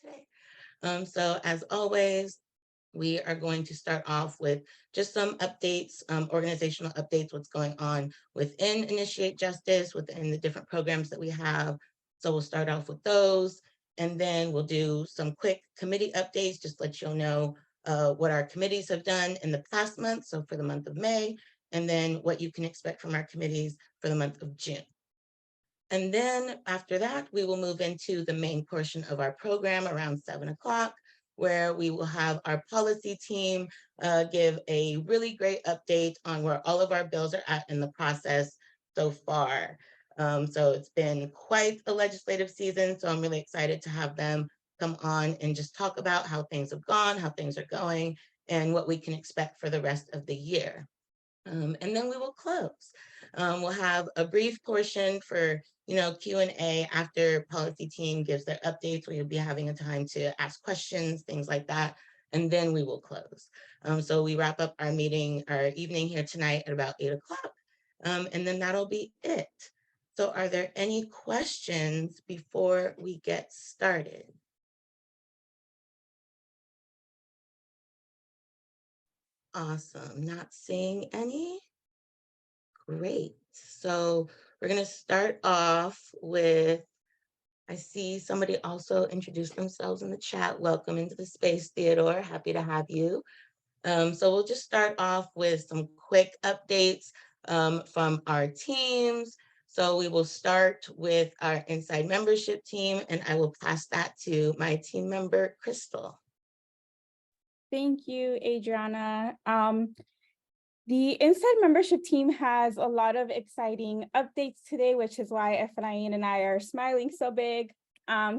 today. So as always, we are going to start off with just some updates, organizational updates, what's going on within Initiate Justice, within the different programs that we have. So we'll start off with those, and then we'll do some quick committee updates, just let you know what our committees have done in the past month, so for the month of May, and then what you can expect from our committees for the month of June. And then after that, we will move into the main portion of our program around 7 o'clock, where we will have our policy team give a really great update on where all of our bills are at in the process so far. So it's been quite a legislative season, so I'm really excited to have them come on and just talk about how things have gone, how things are going, and what we can expect for the rest of the year. And then we will close. We'll have a brief portion for Q&A after policy team gives their updates. We'll be having a time to ask questions, things like that, and then we will close. So we wrap up our meeting, our evening here tonight at about 8 o'clock, and then that'll be it. So are there any questions before we get started? Awesome, not seeing any. Great. So we're going to start off with, I see somebody also introduced themselves in the chat. Welcome into the space, Theodore. Happy to have you. So we'll just start off with some quick updates from our teams. So we will start with our Inside membership team, and I will pass that to my team member, Crystal. Thank you, Adriana. The Inside membership team has a lot of exciting updates today, which is why Efrain and I are smiling so big.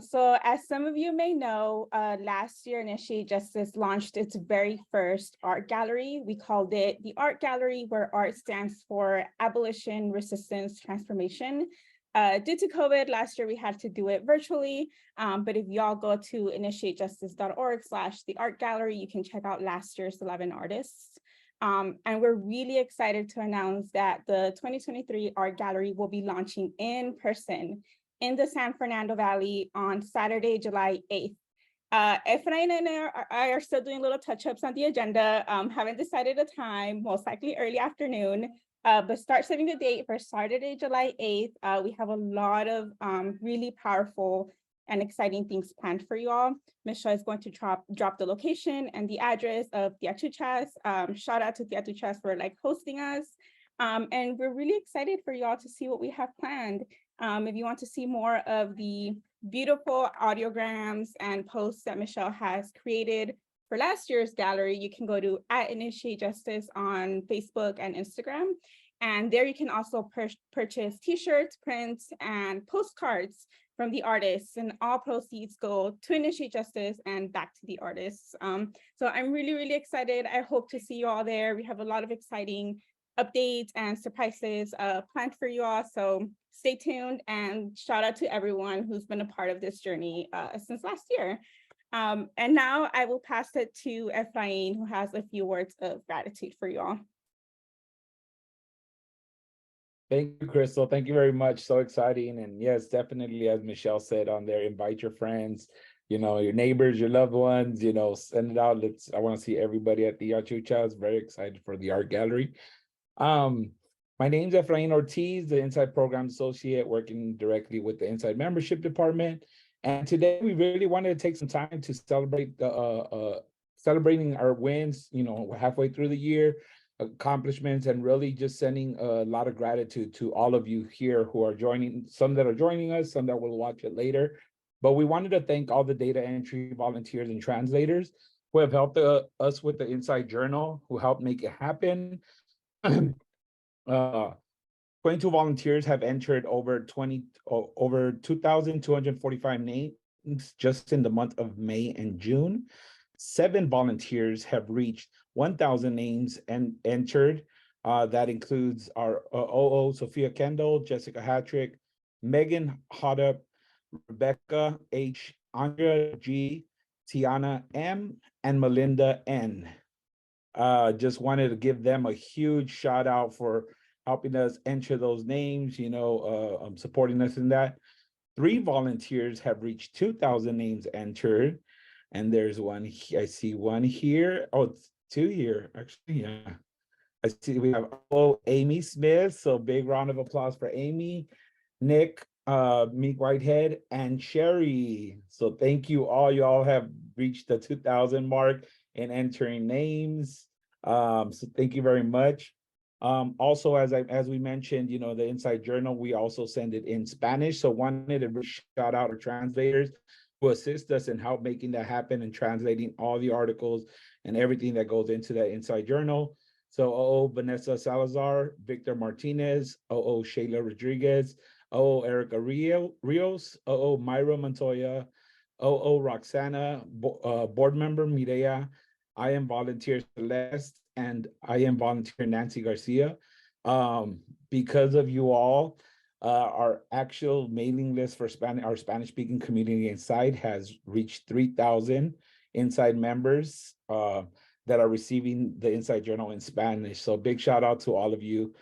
So as some of you may know, last year Initiate Justice launched its very first art gallery. We called it the Art Gallery, where art stands for Abolition, Resistance, Transformation. Due to COVID, last year we had to do it virtually, but if y'all go to initiatejustice.org/the art gallery, you can check out last year's 11 artists. And we're really excited to announce that the 2023 Art Gallery will be launching in person in the San Fernando Valley on Saturday, July 8th. Efrain and I are still doing little touch-ups on the agenda, haven't decided a time, most likely early afternoon, but start setting the date for Saturday, July 8th. We have a lot of really powerful and exciting things planned for you all. Michelle is going to drop the location and the address of Tiachuchas. Shout out to Tiachuchas for hosting us. And we're really excited for y'all to see what we have planned. If you want to see more of the beautiful audiograms and posts that Michelle has created for last year's gallery, you can go to @InitiateJustice on Facebook and Instagram. And there you can also purchase t-shirts, prints, and postcards from the artists, and all proceeds go to Initiate Justice and back to the artists. So I'm really, really excited. I hope to see you all there. We have a lot of exciting updates and surprises planned for you all. So stay tuned, and shout out to everyone who's been a part of this journey since last year. And now I will pass it to Efrain, who has a few words of gratitude for you all. Thank you, Crystal. Thank you very much. So exciting. And yes, definitely, as Michelle said on there, invite your friends, your neighbors, your loved ones, send it out. I want to see everybody at the Tiachuchas. Very excited for the art gallery. My name's Efrain Ortiz, the Inside Program Associate, working directly with the Inside Membership Department. And today we really wanted to take some time to celebrate celebrating our wins, we're halfway through the year, accomplishments, and really just sending a lot of gratitude to all of you here who are joining, some that are joining us, some that will watch it later. But we wanted to thank all the data entry volunteers and translators who have helped us with the Inside Journal, who helped make it happen. 22 volunteers have entered over 2,245 names just in the month of May and June. 7 volunteers have reached 1,000 names and entered. That includes our OO, Sophia Kendall, Jessica Hattrick, Megan Hodup, Rebecca H, Andrea G, Tiana M, and Melinda N. Just wanted to give them a huge shout out for helping us enter those names, supporting us in that. 3 volunteers have reached 2,000 names entered. And there's one, I see one here. Oh, it's 2 here, actually, yeah. I see we have Amy Smith, so big round of applause for Amy, Nick, Meek Whitehead, and Sherry. So thank you all. You all have reached the 2,000 mark in entering names. So thank you very much. Also, as we mentioned, you know, the Inside Journal, we also send it in Spanish. So wanted to shout out our translators who assist us in help making that happen and translating all the articles and everything that goes into that Inside Journal. So Vanessa Salazar, Victor Martinez, Shayla Rodriguez, Erica Rios, Myra Montoya, Roxana, board member Mireya, I am volunteer Celeste, and I am volunteer Nancy Garcia. Because of you all, our actual mailing list for our Spanish speaking community inside has reached 3,000 inside members that are receiving the Inside Journal in Spanish. So big shout out to all of you.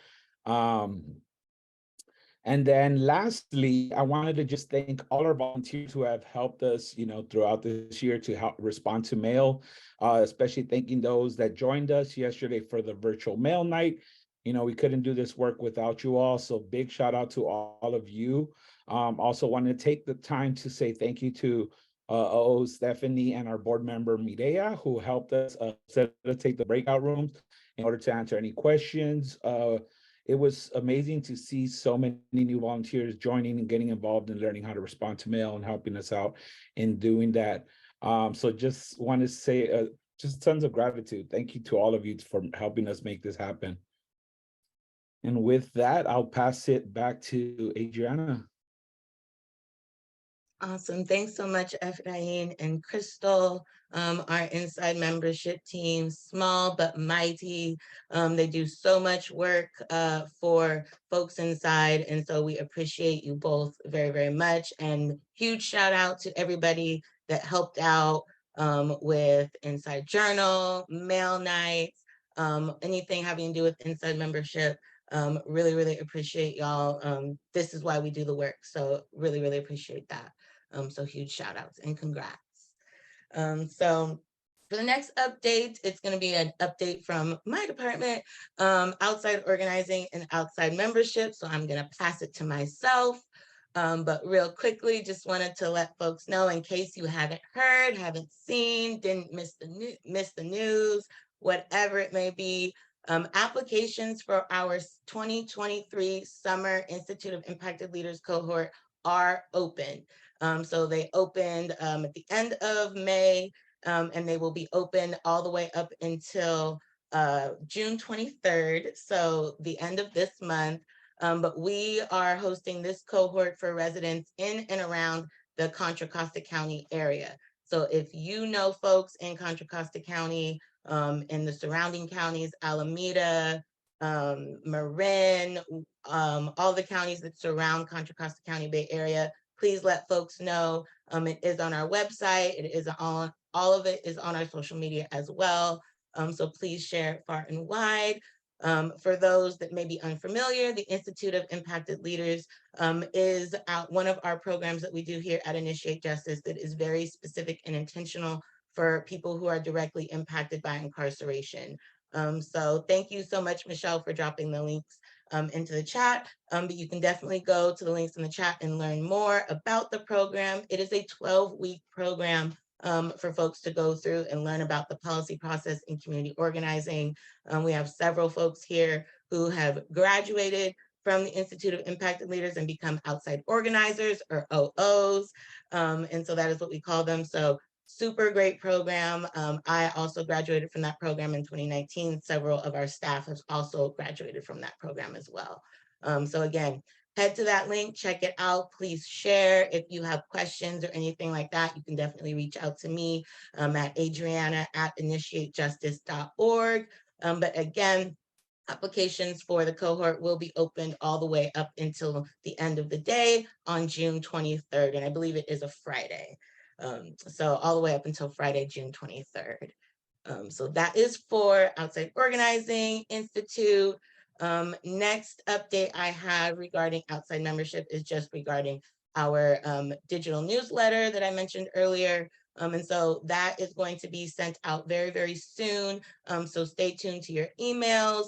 And then lastly, I wanted to just thank all our volunteers who have helped us, you know, throughout this year to help respond to mail, especially thanking those that joined us yesterday for the virtual mail night. You know, we couldn't do this work without you all. So big shout out to all of you. Also wanted to take the time to say thank you to Stephanie and our board member Mireya, who helped us facilitate the breakout rooms in order to answer any questions. It was amazing to see so many new volunteers joining and getting involved and learning how to respond to mail and helping us out in doing that. So just want to say just tons of gratitude. Thank you to all of you for helping us make this happen. And with that, I'll pass it back to Adriana. Awesome. Thanks so much, Efrain and Crystal. Our inside membership team, small but mighty. They do so much work for folks inside. And so we appreciate you both very, very much. And huge shout out to everybody that helped out with Inside Journal, mail nights, anything having to do with inside membership. Really, really appreciate y'all. This is why we do the work. So really, really appreciate that. So huge shout outs and congrats. So for the next update, it's going to be an update from my department, outside organizing and outside membership. So I'm going to pass it to myself. But real quickly, just wanted to let folks know, in case you haven't heard, haven't seen, didn't miss the news, whatever it may be, applications for our 2023 Summer Institute of Impacted Leaders cohort are open. So they opened at the end of May, and they will be open all the way up until June 23rd, so the end of this month. But we are hosting this cohort for residents in and around the Contra Costa County area. So if you know folks in Contra Costa County, in the surrounding counties, Alameda, Marin, all the counties that surround Contra Costa County Bay Area, please let folks know. It is on our website. It is on, all of it is on our social media as well. So please share it far and wide. For those that may be unfamiliar, the Institute of Impacted Leaders is one of our programs that we do here at Initiate Justice that is very specific and intentional for people who are directly impacted by incarceration. So thank you so much, Michelle, for dropping the links into the chat, but you can definitely go to the links in the chat and learn more about the program. It is a 12-week program for folks to go through and learn about the policy process in community organizing. We have several folks here who have graduated from the Institute of Impacted Leaders and become outside organizers, or OOs. And so that is what we call them. So super great program. I also graduated from that program in 2019. Several of our staff have also graduated from that program as well. So again, head to that link, check it out. Please share. If you have questions or anything like that, you can definitely reach out to me at adriana@initiatejustice.org. But again, applications for the cohort will be opened all the way up until the end of the day on June 23rd. And I believe it is a Friday. So all the way up until Friday, June 23rd. So that is for Outside Organizing Institute. Next update I have regarding outside membership is just regarding our digital newsletter that I mentioned earlier. And so that is going to be sent out very, very soon. So stay tuned to your emails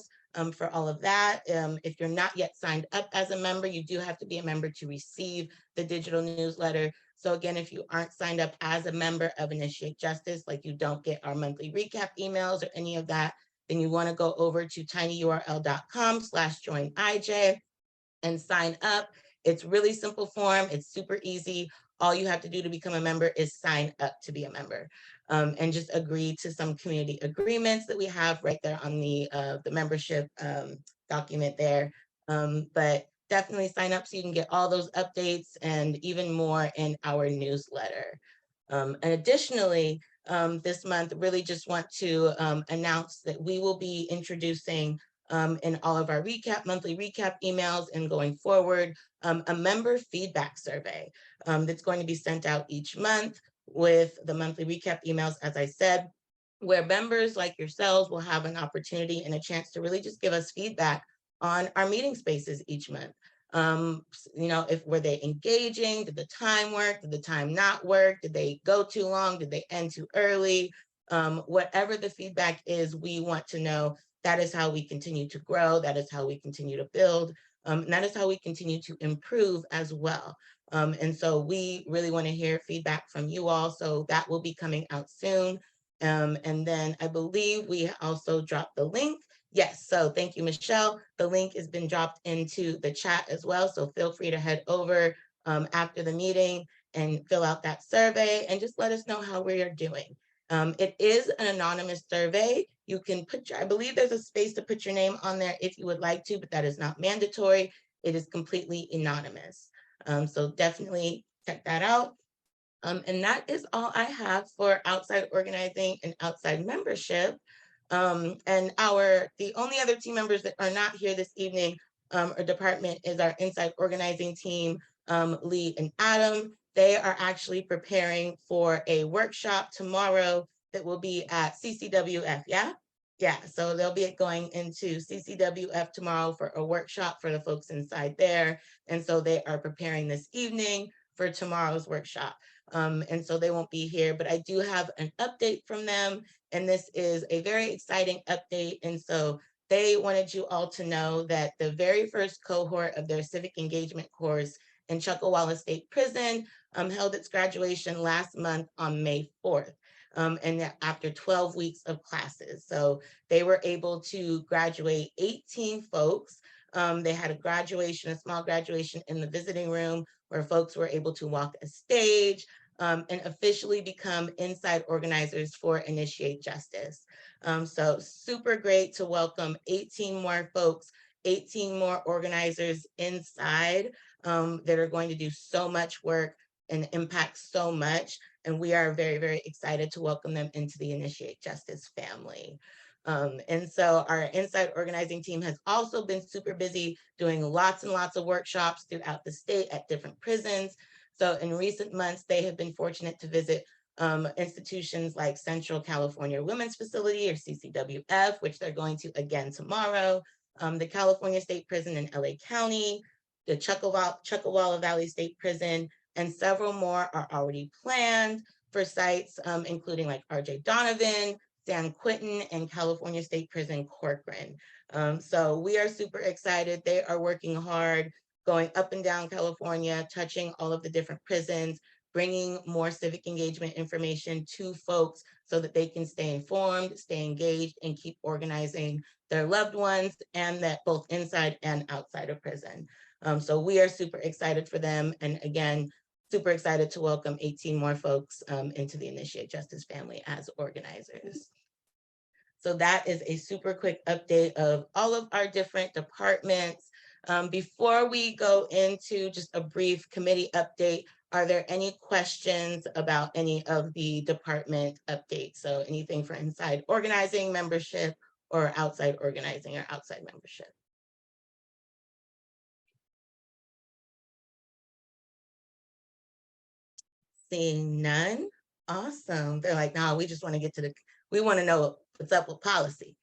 for all of that. If you're not yet signed up as a member, you do have to be a member to receive the digital newsletter. So again, if you aren't signed up as a member of Initiate Justice, like you don't get our monthly recap emails or any of that, then you want to go over to tinyurl.com/joinij and sign up. It's really simple form. It's super easy. All you have to do to become a member is sign up to be a member, and just agree to some community agreements that we have right there on the membership document there. But definitely sign up so you can get all those updates and even more in our newsletter. And additionally, this month, really just want to announce that we will be introducing in all of our monthly recap emails and going forward, a member feedback survey that's going to be sent out each month with the monthly recap emails, as I said, where members like yourselves will have an opportunity and a chance to really just give us feedback on our meeting spaces each month. You know, were they engaging? Did the time work? Did the time not work? Did they go too long? Did they end too early? Whatever the feedback is, we want to know. That is how we continue to grow. That is how we continue to build. And that is how we continue to improve as well. And so we really want to hear feedback from you all. So that will be coming out soon. And then I believe we also dropped the link. Yes, so thank you, Michelle. The link has been dropped into the chat as well. So feel free to head over after the meeting and fill out that survey and just let us know how we are doing. It is an anonymous survey. You can put I believe there's a space to put your name on there if you would like to, but that is not mandatory. It is completely anonymous. So definitely check that out. And that is all I have for outside organizing and outside membership. And the only other team members that are not here this evening or department is our inside organizing team, Lee and Adam. They are actually preparing for a workshop tomorrow that will be at CCWF, yeah? Yeah, so they'll be going into CCWF tomorrow for a workshop for the folks inside there. And so they are preparing this evening for tomorrow's workshop. And so they won't be here, but I do have an update from them. And this is a very exciting update. And so they wanted you all to know that the very first cohort of their civic engagement course in Chuckawalla State Prison held its graduation last month on May 4th. And after 12 weeks of classes. So they were able to graduate 18 folks. They had a small graduation in the visiting room where folks were able to walk a stage and officially become inside organizers for Initiate Justice. So super great to welcome 18 more folks, 18 more organizers inside that are going to do so much work and impact so much. And we are very, very excited to welcome them into the Initiate Justice family. And so our inside organizing team has also been super busy doing lots and lots of workshops throughout the state at different prisons. So in recent months, they have been fortunate to visit institutions like Central California Women's Facility or CCWF, which they're going to again tomorrow, the California State Prison in LA County, the Chuckawalla Valley State Prison, and several more are already planned for sites, including like RJ Donovan, San Quentin, and California State Prison Corcoran. So we are super excited. They are working hard, going up and down California, touching all of the different prisons, bringing more civic engagement information to folks so that they can stay informed, stay engaged, and keep organizing their loved ones, and that both inside and outside of prison. So we are super excited for them. And again, super excited to welcome 18 more folks into the Initiate Justice family as organizers. So that is a super quick update of all of our different departments. Before we go into just a brief committee update, are there any questions about any of the department updates? So anything for inside organizing, membership, or outside organizing or outside membership? Seeing none, awesome. They're like, no, we just want to get to we want to know what's up with policy,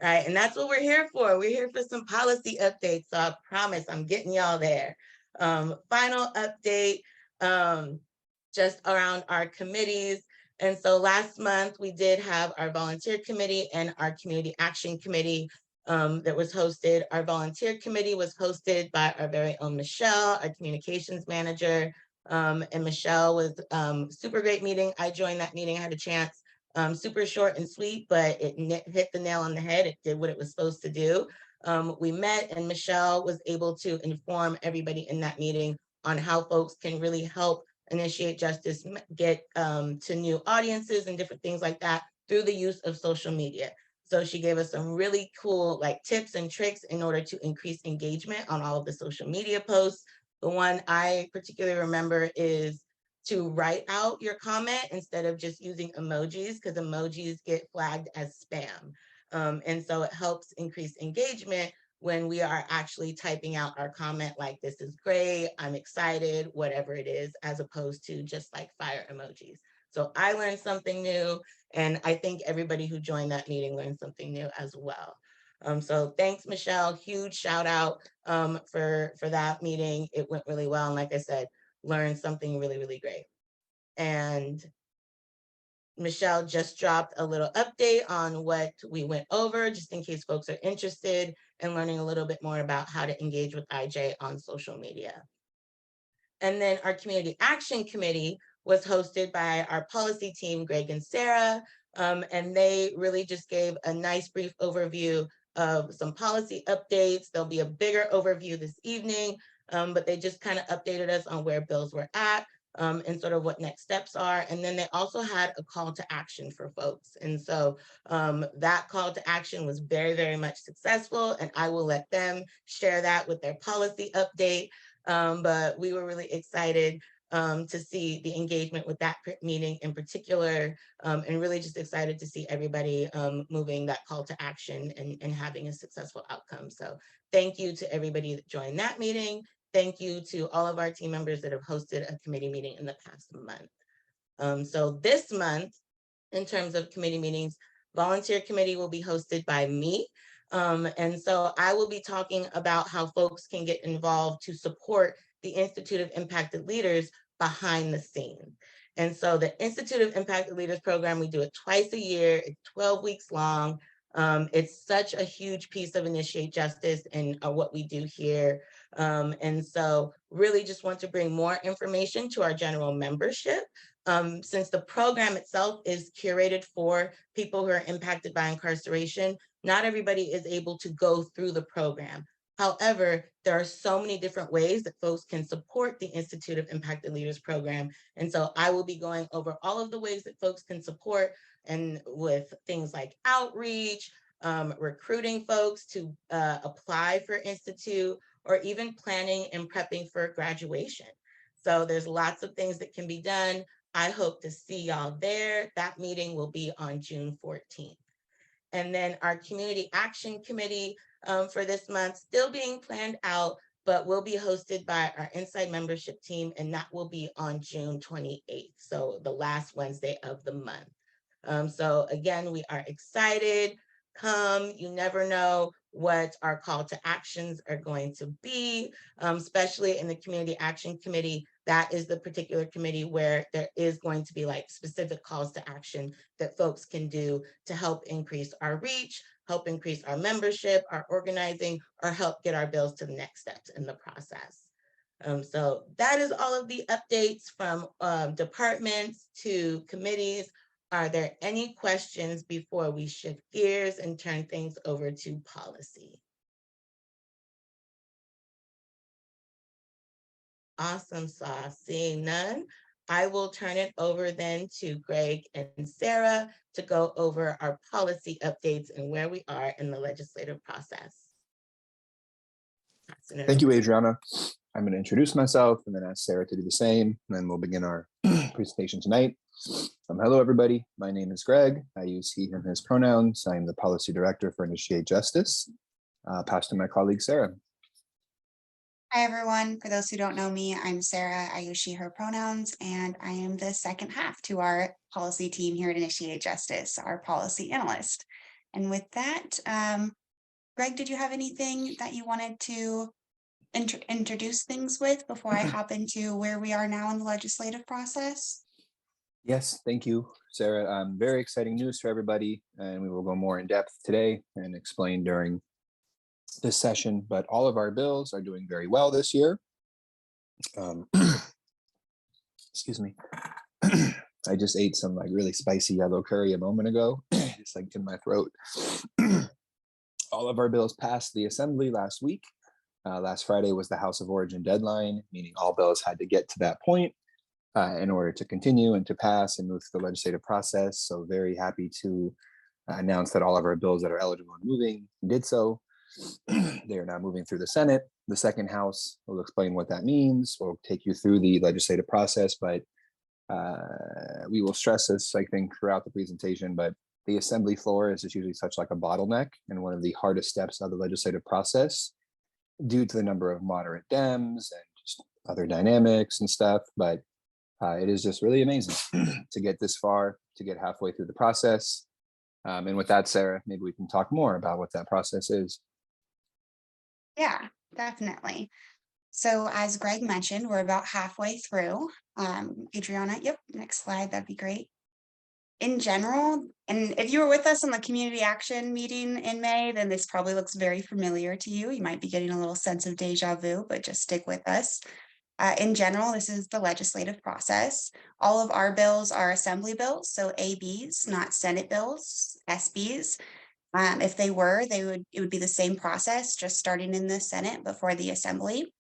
right? And that's what we're here for. We're here for some policy updates. So I promise I'm getting y'all there. Final update, just around our committees. And so last month we did have our volunteer committee and our community action committee that was hosted. Our volunteer committee was hosted by our very own Michelle, our communications manager. And Michelle was super great meeting. I joined that meeting, I had a chance. Super short and sweet, but it hit the nail on the head. It did what it was supposed to do. We met and Michelle was able to inform everybody in that meeting on how folks can really help Initiate Justice get to new audiences and different things like that through the use of social media. So she gave us some really cool like tips and tricks in order to increase engagement on all of the social media posts. The one I particularly remember is to write out your comment instead of just using emojis, because emojis get flagged as spam. And so it helps increase engagement when we are actually typing out our comment like, this is great, I'm excited, whatever it is, as opposed to just like fire emojis. So I learned something new, and I think everybody who joined that meeting learned something new as well. So thanks, Michelle. Huge shout out for that meeting. It went really well. And like I said, learned something really, really great. And Michelle just dropped a little update on what we went over, just in case folks are interested in learning a little bit more about how to engage with IJ on social media. And then our Community Action Committee was hosted by our policy team, Greg and Sarah, and they really just gave a nice brief overview of some policy updates. There'll be a bigger overview this evening, but they just kind of updated us on where bills were at. And sort of what next steps are. And then they also had a call to action for folks. And so that call to action was very, very much successful. And I will let them share that with their policy update. But we were really excited to see the engagement with that meeting in particular, and really just excited to see everybody moving that call to action and having a successful outcome. So thank you to everybody that joined that meeting. Thank you to all of our team members that have hosted a committee meeting in the past month. So this month, in terms of committee meetings, volunteer committee will be hosted by me. And so I will be talking about how folks can get involved to support the Institute of Impacted Leaders behind the scenes. And so the Institute of Impacted Leaders program, we do it twice a year. It's 12 weeks long. It's such a huge piece of Initiate Justice and what we do here. And so really just want to bring more information to our general membership. Since the program itself is curated for people who are impacted by incarceration, not everybody is able to go through the program. However, there are so many different ways that folks can support the Institute of Impacted Leaders program. And so I will be going over all of the ways that folks can support, and with things like outreach, recruiting folks to apply for Institute, or even planning and prepping for graduation. So there's lots of things that can be done. I hope to see y'all there. That meeting will be on June 14th. And then our Community Action Committee for this month, still being planned out, but will be hosted by our Inside membership team, and that will be on June 28th, so the last Wednesday of the month. So again, we are excited. Come, you never know what our call to actions are going to be, especially in the Community Action Committee. That is the particular committee where there is going to be like specific calls to action that folks can do to help increase our reach, help increase our membership, our organizing, or help get our bills to the next steps in the process. So that is all of the updates from departments to committees. Are there any questions before we shift gears and turn things over to policy? Awesome sauce. Seeing none, I will turn it over then to Greg and Sarah to go over our policy updates and where we are in the legislative process. Thank you, Adriana. I'm going to introduce myself and then ask Sarah to do the same, and then we'll begin our presentation tonight. Hello, everybody. My name is Greg. I use he, him, his pronouns. I am the Policy Director for Initiate Justice. Pass to my colleague, Sarah. Hi, everyone. For those who don't know me, I'm Sarah. I use she, her pronouns, and I am the second half to our policy team here at Initiate Justice, our policy analyst. And with that, Greg, did you have anything that you wanted to introduce things with before I hop into where we are now in the legislative process? Yes, thank you, Sarah. Very exciting news for everybody, and we will go more in depth today and explain during this session. But all of our bills are doing very well this year. Excuse me. I just ate some like really spicy yellow curry a moment ago. It's like in my throat. All of our bills passed the assembly last week. Last Friday was the House of Origin deadline, meaning all bills had to get to that point in order to continue and to pass and move through the legislative process. So very happy to announce that all of our bills that are eligible and moving did so. They are now moving through the Senate. The second house will explain what that means. We'll take you through the legislative process, but we will stress this, I think, throughout the presentation, but the assembly floor is just usually such like a bottleneck and one of the hardest steps of the legislative process due to the number of moderate Dems and just other dynamics and stuff. But it is just really amazing to get this far, to get halfway through the process. And with that, Sarah, maybe we can talk more about what that process is. Yeah, definitely. So as Greg mentioned, we're about halfway through. Adriana, yep, next slide, that'd be great. In general, and if you were with us on the community action meeting in May, then this probably looks very familiar to you. You might be getting a little sense of deja vu, but just stick with us. In general, this is the legislative process. All of our bills are assembly bills, so ABs, not Senate bills, SBs. If they were, it would be the same process, just starting in the Senate before the assembly.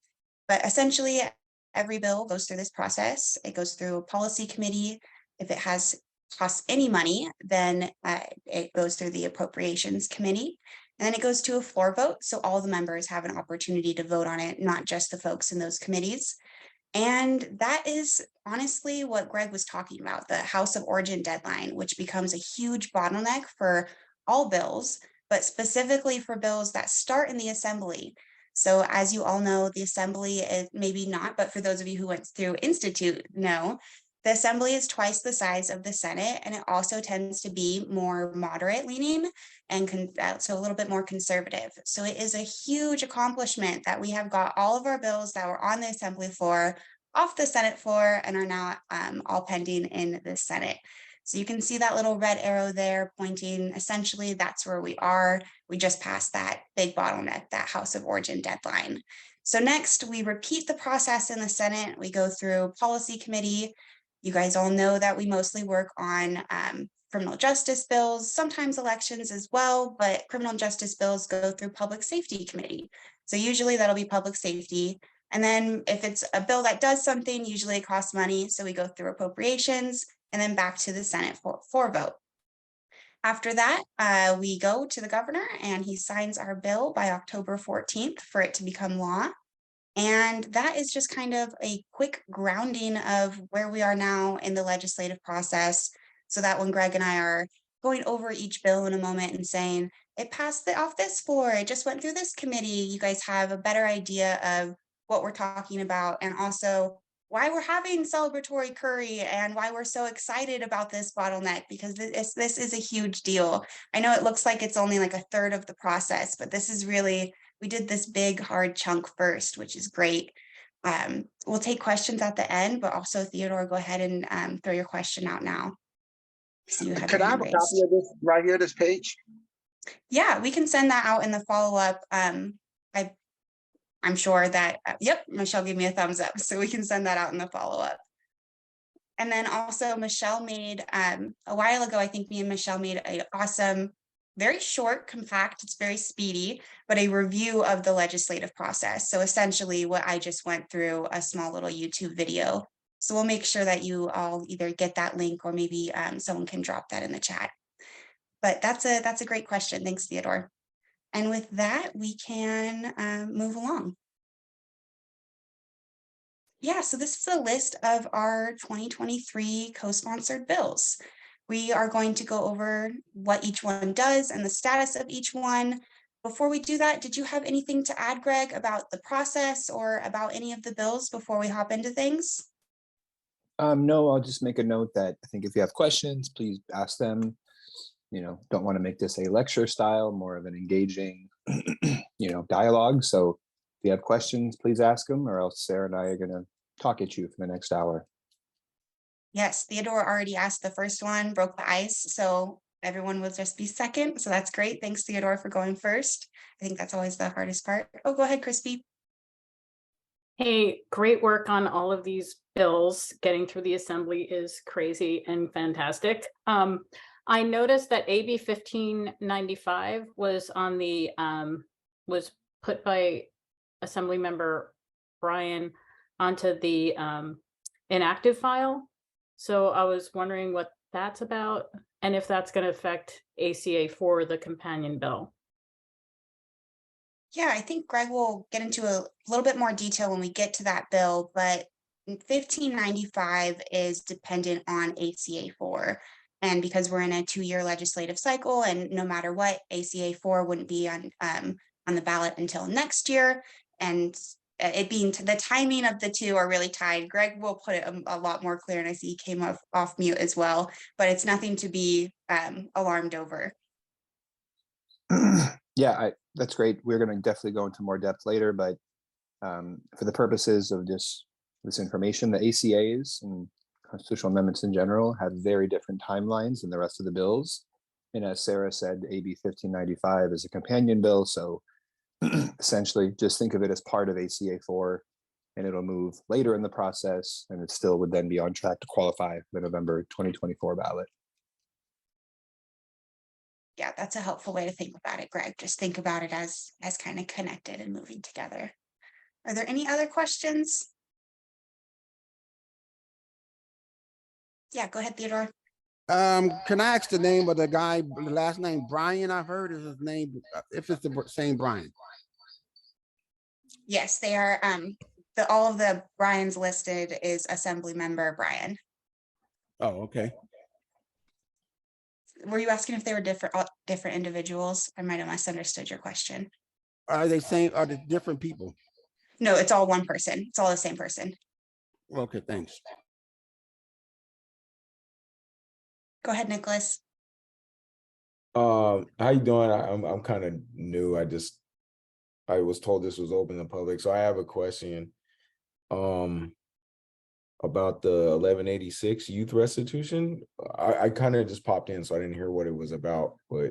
But essentially, every bill goes through this process. It goes through a policy committee. If it costs any money, then it goes through the appropriations committee. And then it goes to a floor vote. So all the members have an opportunity to vote on it, not just the folks in those committees. And that is honestly what Greg was talking about, the House of Origin deadline, which becomes a huge bottleneck for all bills, but specifically for bills that start in the assembly. So as you all know, the assembly is maybe not, but for those of you who went through Institute know, the assembly is twice the size of the Senate, and it also tends to be more moderate leaning and so a little bit more conservative. So it is a huge accomplishment that we have got all of our bills that were on the assembly floor off the Senate floor and are now all pending in the Senate. So you can see that little red arrow there pointing, essentially that's where we are. We just passed that big bottleneck, that House of Origin deadline. So next we repeat the process in the Senate. We go through policy committee. You guys all know that we mostly work on criminal justice bills, sometimes elections as well, but criminal justice bills go through public safety committee. So usually that'll be public safety. And then if it's a bill that does something, usually it costs money. So we go through appropriations and then back to the Senate for vote. After that, we go to the governor and he signs our bill by October 14th for it to become law. And that is just kind of a quick grounding of where we are now in the legislative process, so that when Greg and I are going over each bill in a moment and saying, it passed off this floor, it just went through this committee, you guys have a better idea of what we're talking about and also why we're having celebratory curry and why we're so excited about this bottleneck, because this is a huge deal. I know it looks like it's only like a third of the process, but this is really, we did this big hard chunk first, which is great. We'll take questions at the end, but also Theodore, go ahead and throw your question out now. So you have Could I have a copy of this right here, this page? Yeah, we can send that out in the follow-up. I'm sure that, yep, Michelle gave me a thumbs up, so we can send that out in the follow-up. And then also Michelle made, a while ago, I think me and Michelle made an awesome, very short, compact, it's very speedy, but a review of the legislative process. So essentially what I just went through, a small little YouTube video. So we'll make sure that you all either get that link or maybe someone can drop that in the chat. But that's a great question. Thanks, Theodore. And with that, we can move along. Yeah, so this is a list of our 2023 co-sponsored bills. We are going to go over what each one does and the status of each one. Before we do that, did you have anything to add, Greg, about the process or about any of the bills before we hop into things? No, I'll just make a note that I think if you have questions, please ask them. You know, don't want to make this a lecture style, more of an engaging, dialogue. So you have questions, please ask them, or else Sarah and I are gonna talk at you for the next hour. Yes, Theodore already asked the first one, broke the ice, so everyone will just be second. So that's great. Thanks, Theodore, for going first. I think that's always the hardest part. Oh, go ahead, Crispy. Hey, great work on all of these bills. Getting through the assembly is crazy and fantastic. I noticed that AB 1595 was on the was put by Assembly Member Brian onto the inactive file. So I was wondering what that's about and if that's going to affect ACA for the companion bill. Yeah, I think Greg will get into a little bit more detail when we get to that bill, but 1595 is dependent on ACA 4. And because we're in a 2-year legislative cycle, and no matter what, ACA 4 wouldn't be on the ballot until next year. And it being the timing of the two are really tied. Greg will put it a lot more clear, and I see he came off mute as well, but it's nothing to be alarmed over. Yeah, that's great. We're going to definitely go into more depth later, but for the purposes of this information, the ACAs and constitutional amendments in general have very different timelines than the rest of the bills. And as Sarah said, AB 1595 is a companion bill, so essentially just think of it as part of ACA 4, and it'll move later in the process, and it still would then be on track to qualify for the November 2024 ballot. Yeah, that's a helpful way to think about it, Greg. Just think about it as kind of connected and moving together. Are there any other questions? Yeah, go ahead, Theodore. Can I ask the name of the guy, the last name Brian, I've heard is his name, if it's the same Brian? Yes, they are. All of the Brian's listed is Assembly Member Brian. Oh, okay. Were you asking if they were different individuals? I might have misunderstood your question. Are they same, are they different people? No, it's all one person. It's all the same person. Okay, thanks. Go ahead, Nicholas. How you doing? I'm kind of new. I was told this was open to the public, so I have a question. About the 1186 youth restitution. I kind of just popped in, so I didn't hear what it was about. But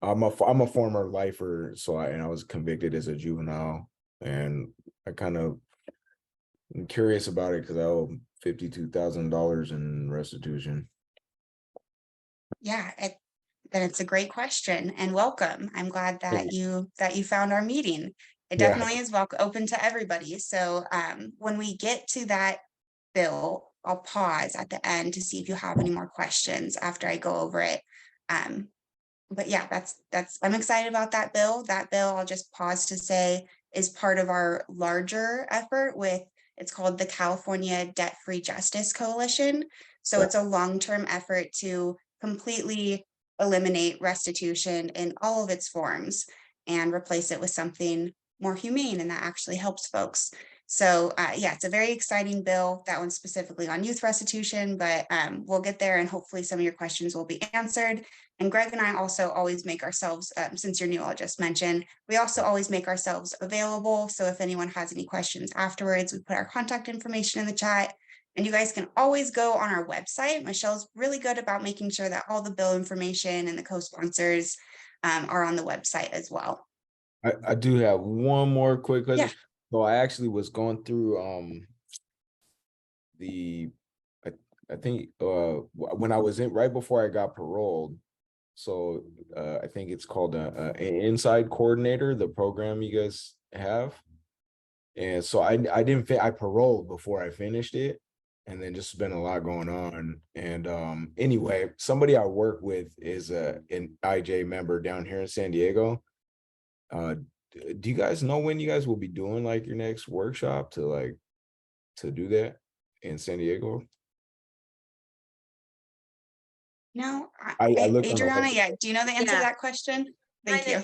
I'm a former lifer, so I was convicted as a juvenile, and I kind of am curious about it because I owe $52,000 in restitution. Yeah, then it's a great question, and welcome. I'm glad that you found our meeting. It definitely is open to everybody. So when we get to that bill, I'll pause at the end to see if you have any more questions after I go over it. But yeah, I'm excited about that bill. That bill, I'll just pause to say, is part of our larger effort it's called the California Debt-Free Justice Coalition. So it's a long-term effort to completely eliminate restitution in all of its forms and replace it with something more humane and that actually helps folks. So yeah, it's a very exciting bill. That one's specifically on youth restitution, but we'll get there and hopefully some of your questions will be answered. And Greg and I also always make ourselves, since you're new, I'll just mention, we also always make ourselves available. So if anyone has any questions afterwards, we put our contact information in the chat. And you guys can always go on our website. Michelle's really good about making sure that all the bill information and the co-sponsors are on the website as well. I do have one more quick question. Yeah. So I actually was going through I think when I was right before I got paroled. So I think it's called an Inside Coordinator, the program you guys have. And so I paroled before I finished it, and then just been a lot going on. And anyway, somebody I work with is an IJ member down here in San Diego. Do you guys know when you guys will be doing like your next workshop to do that in San Diego? No, I looked on the Adriana, website. yeah. Do you know the answer to Yeah. that question? Thank you.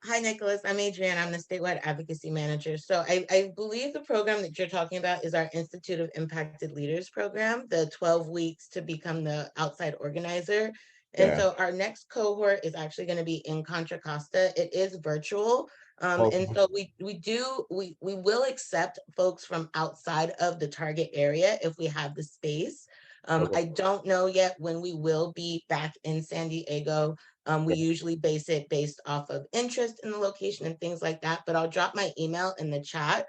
Hi, Nicholas. I'm Adriana. I'm the statewide advocacy manager. So I believe the program that you're talking about is our Institute of Impacted Leaders program, the 12 weeks to become the outside organizer. And Yeah. so our next cohort is actually going to be in Contra Costa. It is virtual. And so we will accept folks from outside of the target area if we have the space. Okay. I don't know yet when we will be back in San Diego. We usually base it based off of interest in the location and things like that, but I'll drop my email in the chat.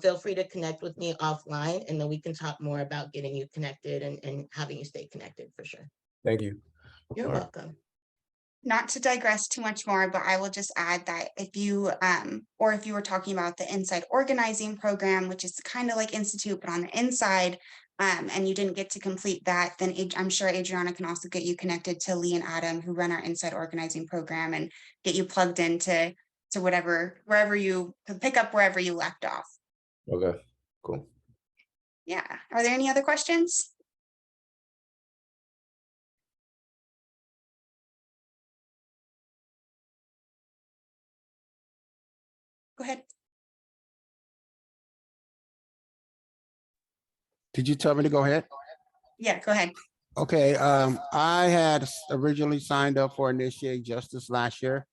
Feel free to connect with me offline, and then we can talk more about getting you connected and having you stay connected for sure. Thank you. You're All right. welcome. Not to digress too much more, but I will just add that if you or if you were talking about the inside organizing program, which is kind of like Institute, but on the inside, and you didn't get to complete that, then I'm sure Adriana can also get you connected to Lee and Adam, who run our inside organizing program, and get you plugged into wherever you pick up wherever you left off. Okay, cool. Yeah. Are there any other questions? Go ahead. Did you tell me to go ahead? Yeah, go ahead. Okay, I had originally signed up for Initiate Justice last year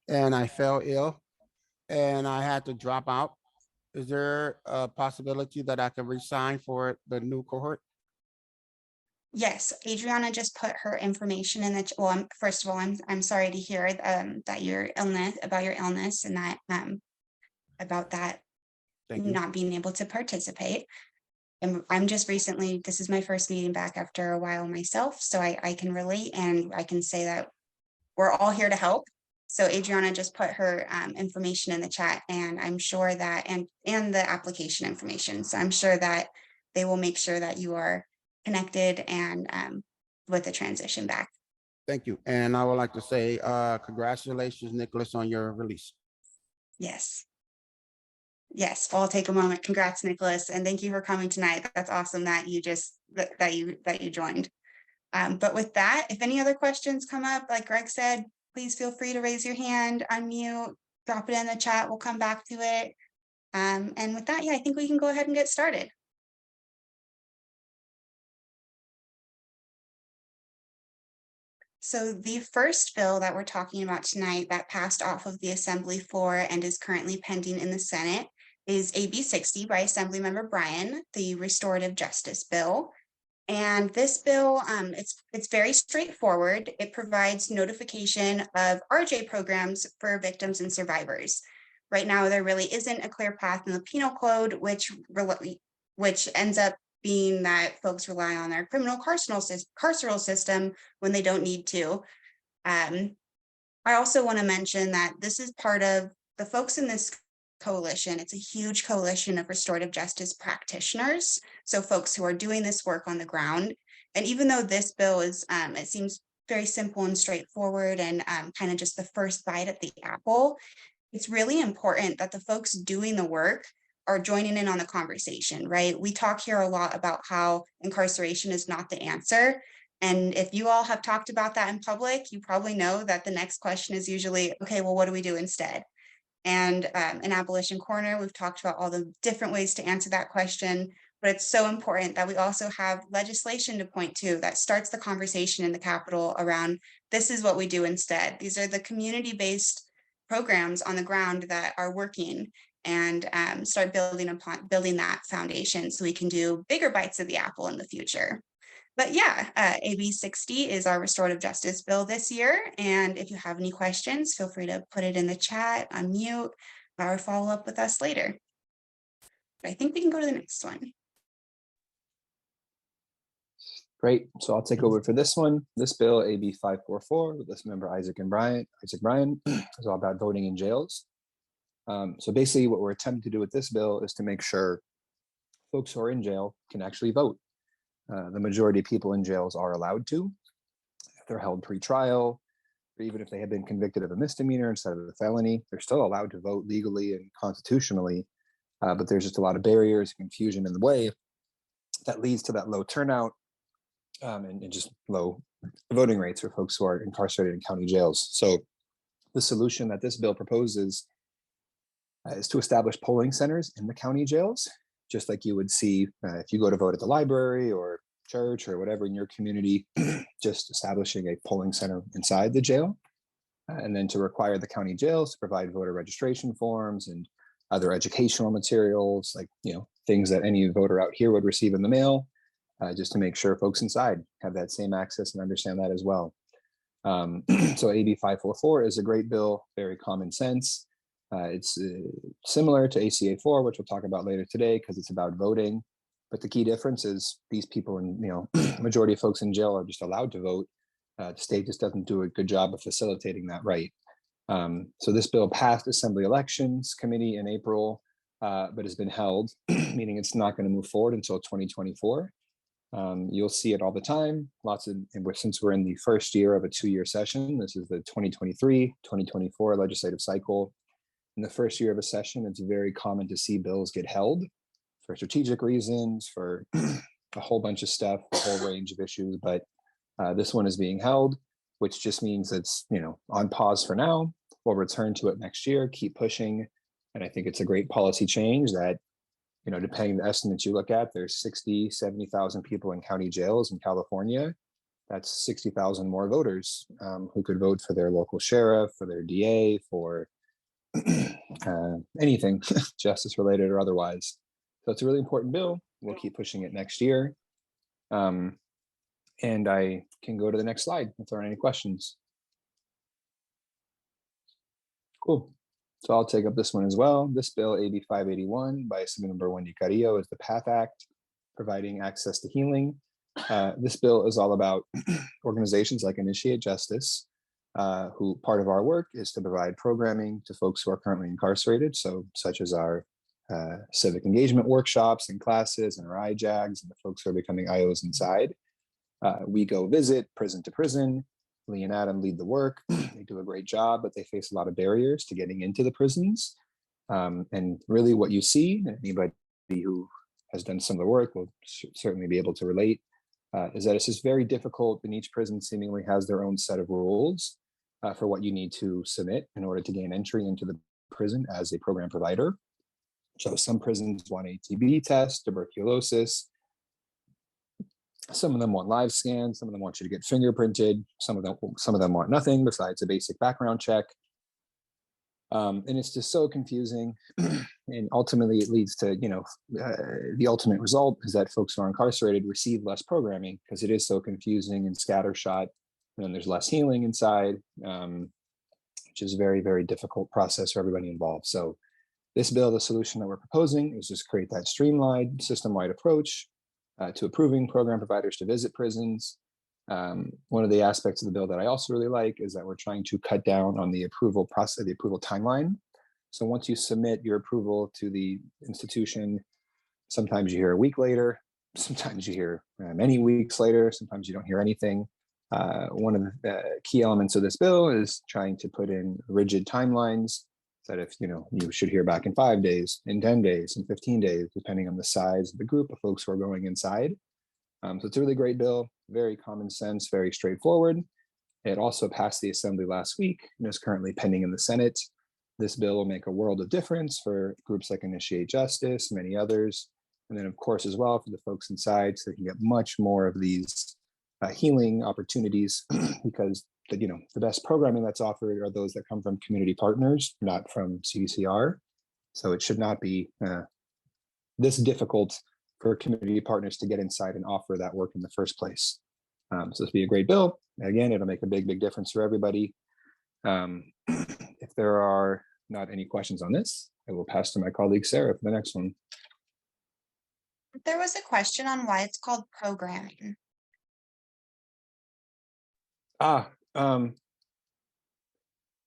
and I fell ill and I had to drop out. Is there a possibility that I can resign for the new cohort? Yes, Adriana just put her information in the, well, first of all, I'm sorry to hear that your illness, about your illness and that about that Thank you. not being able to participate. And I'm just recently, this is my first meeting back after a while myself, so I can relate and I can say that we're all here to help. So Adriana just put her information in the chat, and I'm sure that, and the application information. So I'm sure that they will make sure that you are connected and with the transition back. Thank you. And I would like to say congratulations, Nicholas, on your release. Yes. Yes, I'll take a moment. Congrats, Nicholas, and thank you for coming tonight. That's awesome that you just that you joined. But with that, if any other questions come up, like Greg said, please feel free to raise your hand, unmute, drop it in the chat. We'll come back to it. And with that, yeah, I think we can go ahead and get started. So the first bill that we're talking about tonight that passed off of the Assembly floor and is currently pending in the Senate is AB 60 by Assemblymember Bryan, the Restorative Justice Bill. And this bill, it's very straightforward. It provides notification of RJ programs for victims and survivors. Right now, there really isn't a clear path in the penal code, which ends up being that folks rely on their criminal carceral system when they don't need to. I also want to mention that this is part of the folks in this coalition. It's a huge coalition of restorative justice practitioners. So folks who are doing this work on the ground. And even though this bill is, it seems very simple and straightforward and kind of just the first bite at the apple, it's really important that the folks doing the work are joining in on the conversation, right? We talk here a lot about how incarceration is not the answer. And if you all have talked about that in public, you probably know that the next question is usually, okay, well, what do we do instead? And in Abolition Corner, we've talked about all the different ways to answer that question, but it's so important that we also have legislation to point to that starts the conversation in the Capitol around this is what we do instead. These are the community-based programs on the ground that are working, and start building that foundation so we can do bigger bites of the apple in the future. But yeah, AB 60 is our restorative justice bill this year. And if you have any questions, feel free to put it in the chat, unmute, or follow up with us later. But I think we can go to the next one. Great. So I'll take over for this one. This bill, AB 544, with this member Isaac Bryan, is all about voting in jails. So basically what we're attempting to do with this bill is to make sure folks who are in jail can actually vote. The majority of people in jails are allowed to, if they're held pre-trial, or even if they have been convicted of a misdemeanor instead of a felony, they're still allowed to vote legally and constitutionally. But there's just a lot of barriers, confusion in the way that leads to that low turnout and just low voting rates for folks who are incarcerated in county jails. So the solution that this bill proposes is to establish polling centers in the county jails, just like you would see if you go to vote at the library or church or whatever in your community, just establishing a polling center inside the jail. and then to require the county jails to provide voter registration forms and other educational materials, like, things that any voter out here would receive in the mail, just to make sure folks inside have that same access and understand that as well. So AB 544 is a great bill, very common sense. It's similar to ACA 4, which we'll talk about later today, because it's about voting. But the key difference is these people, and majority of folks in jail are just allowed to vote. The state just doesn't do a good job of facilitating that right. So this bill passed Assembly Elections Committee in April, but has been held, meaning it's not going to move forward until 2024. You'll see it all the time. Since we're in the first year of a 2-year session, this is the 2023-2024 legislative cycle. In the first year of a session, it's very common to see bills get held for strategic reasons, for a whole bunch of stuff, a whole range of issues. But this one is being held, which just means it's on pause for now. We'll return to it next year, keep pushing. And I think it's a great policy change that, depending on the estimates you look at, there's 60, 70,000 people in county jails in California. That's 60,000 more voters who could vote for their local sheriff, for their DA, for anything justice related or otherwise. So it's a really important bill. We'll keep pushing it next year. And I can go to the next slide if there are any questions. Cool. So I'll take up this one as well. This bill, AB 581 by Assembly Wendy Carrillo, is the PATH Act, providing access to healing. This bill is all about organizations like Initiate Justice, who part of our work is to provide programming to folks who are currently incarcerated. So such as our civic engagement workshops and classes and our IJAGs and the folks who are becoming IOs inside. We go visit prison to prison. Lee and Adam lead the work. They do a great job, but they face a lot of barriers to getting into the prisons. And really what you see, and anybody who has done some of the work will certainly be able to relate, is that it's just very difficult, and each prison seemingly has their own set of rules for what you need to submit in order to gain entry into the prison as a program provider. So some prisons want a TB test, tuberculosis. Some of them want live scans. Some of them want you to get fingerprinted. Some of them want nothing besides a basic background check. And it's just so confusing. And ultimately it leads to, the ultimate result is that folks who are incarcerated receive less programming because it is so confusing and scattershot. And then there's less healing inside, which is a very, very difficult process for everybody involved. So this bill, the solution that we're proposing is just create that streamlined system-wide approach to approving program providers to visit prisons. One of the aspects of the bill that I also really like is that we're trying to cut down on the approval process, the approval timeline. So once you submit your approval to the institution, sometimes you hear a week later, sometimes you hear many weeks later, sometimes you don't hear anything. One of the key elements of this bill is trying to put in rigid timelines that if you should hear back in 5 days, in 10 days, in 15 days, depending on the size of the group of folks who are going inside. So it's a really great bill, very common sense, very straightforward. It also passed the Assembly last week and is currently pending in the Senate. This bill will make a world of difference for groups like Initiate Justice, many others. And then of course, as well for the folks inside, so they can get much more of these healing opportunities because the best programming that's offered are those that come from community partners, not from CDCR. So it should not be this difficult for community partners to get inside and offer that work in the first place. So this will be a great bill. Again, it'll make a big, big difference for everybody. If there are not any questions on this, I will pass to my colleague Sarah for the next one. There was a question on why it's called programming.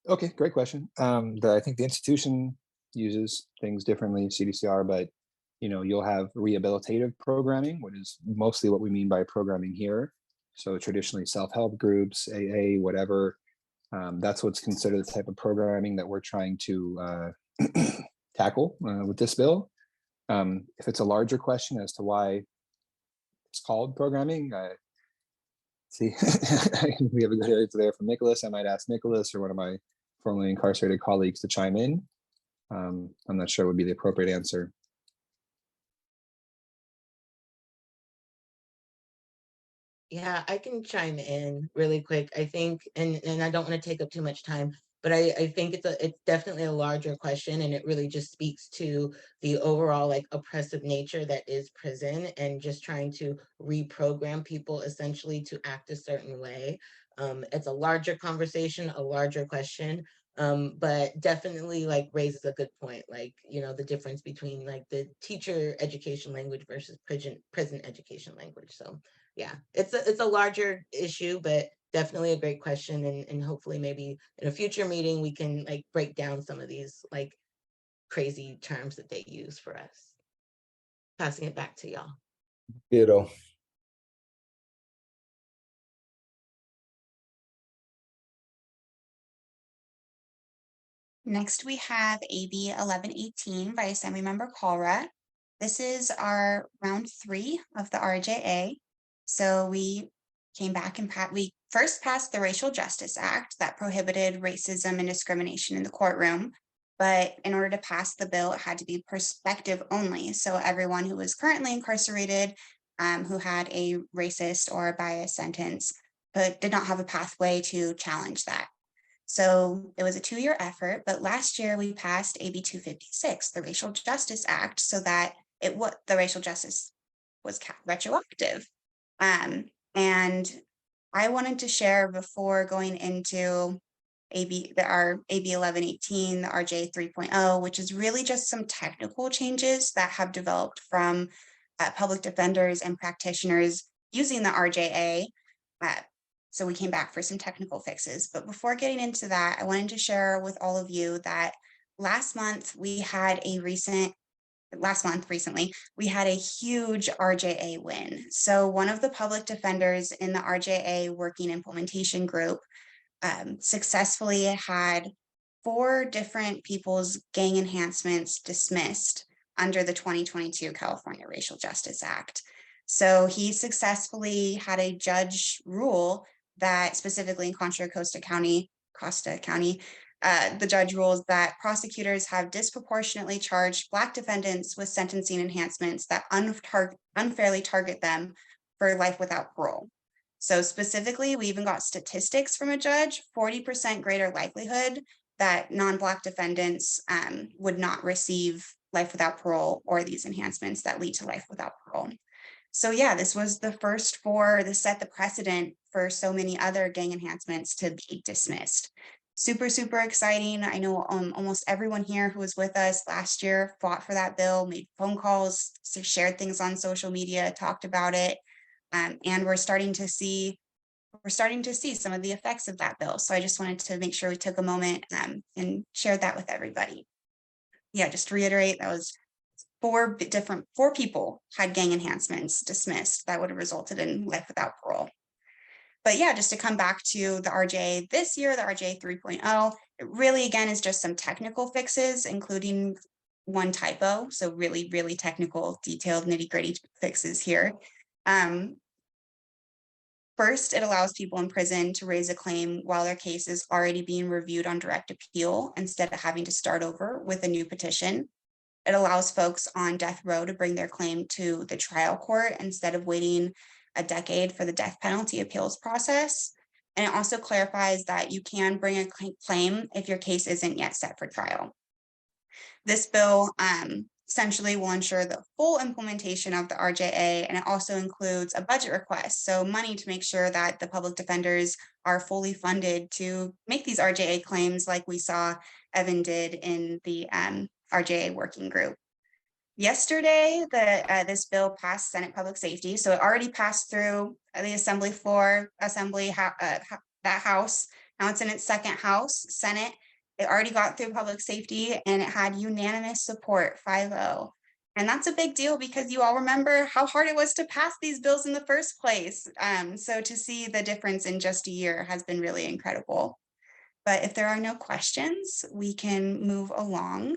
Okay, great question. I think the institution uses things differently, CDCR, but you'll have rehabilitative programming, which is mostly what we mean by programming here. So traditionally self-help groups, AA, whatever, that's what's considered the type of programming that we're trying to tackle with this bill. If it's a larger question as to why it's called programming, see, we have a good answer there from Nicholas. I might ask Nicholas or one of my formerly incarcerated colleagues to chime in. I'm not sure would be the appropriate answer. Yeah, I can chime in really quick. I think, and I don't want to take up too much time, but I think it's definitely a larger question, and it really just speaks to the overall like oppressive nature that is prison, and just trying to reprogram people essentially to act a certain way. It's a larger conversation, a larger question, but definitely like raises a good point, like, you know, the difference between like the teacher education language versus prison education language. So yeah, it's a larger issue, but definitely a great question, and hopefully maybe in a future meeting we can like break down some of these like crazy terms that they use for us. Passing it back to y'all. Ditto. Next, we have AB 1118 by Assemblymember Colra. This is our round 3 of the RJA. So we came back and we first passed the Racial Justice Act that prohibited racism and discrimination in the courtroom. But in order to pass the bill, it had to be perspective only. So everyone who was currently incarcerated, who had a racist or a biased sentence, but did not have a pathway to challenge that. So it was a 2-year effort, but last year we passed AB 256, the Racial Justice Act, so that the racial justice was retroactive. And I wanted to share before going into our AB 1118, the RJ 3.0, which is really just some technical changes that have developed from public defenders and practitioners using the RJA. So we came back for some technical fixes. But before getting into that, I wanted to share with all of you that recently, we had a huge RJA win. So one of the public defenders in the RJA working implementation group successfully had 4 different people's gang enhancements dismissed under the 2022 California Racial Justice Act. So he successfully had a judge rule that, specifically in Contra Costa County, the judge rules that prosecutors have disproportionately charged Black defendants with sentencing enhancements that unfairly target them for life without parole. So specifically, we even got statistics from a judge, 40% greater likelihood that non-Black defendants would not receive life without parole or these enhancements that lead to life without parole. So yeah, this was the first this set the precedent for so many other gang enhancements to be dismissed. Super, super exciting. I know almost everyone here who was with us last year fought for that bill, made phone calls, shared things on social media, talked about it. And we're starting to see some of the effects of that bill. So I just wanted to make sure we took a moment and shared that with everybody. Yeah, just to reiterate, that was 4 people had gang enhancements dismissed that would have resulted in life without parole. But yeah, just to come back to the RJA this year, the RJA 3.0, it really, again, is just some technical fixes, including 1 typo. So really, really technical, detailed, nitty-gritty fixes here. First, it allows people in prison to raise a claim while their case is already being reviewed on direct appeal instead of having to start over with a new petition. It allows folks on death row to bring their claim to the trial court instead of waiting a decade for the death penalty appeals process. And it also clarifies that you can bring a claim if your case isn't yet set for trial. This bill essentially will ensure the full implementation of the RJA, and it also includes a budget request, so money to make sure that the public defenders are fully funded to make these RJA claims like we saw Evan did in the RJA working group. Yesterday, this bill passed Senate Public Safety, so it already passed through the Assembly floor, that House. Now it's in its second House, Senate. It already got through Public Safety, and it had unanimous support, 5-0. And that's a big deal because you all remember how hard it was to pass these bills in the first place. So to see the difference in just a year has been really incredible. But if there are no questions, we can move along.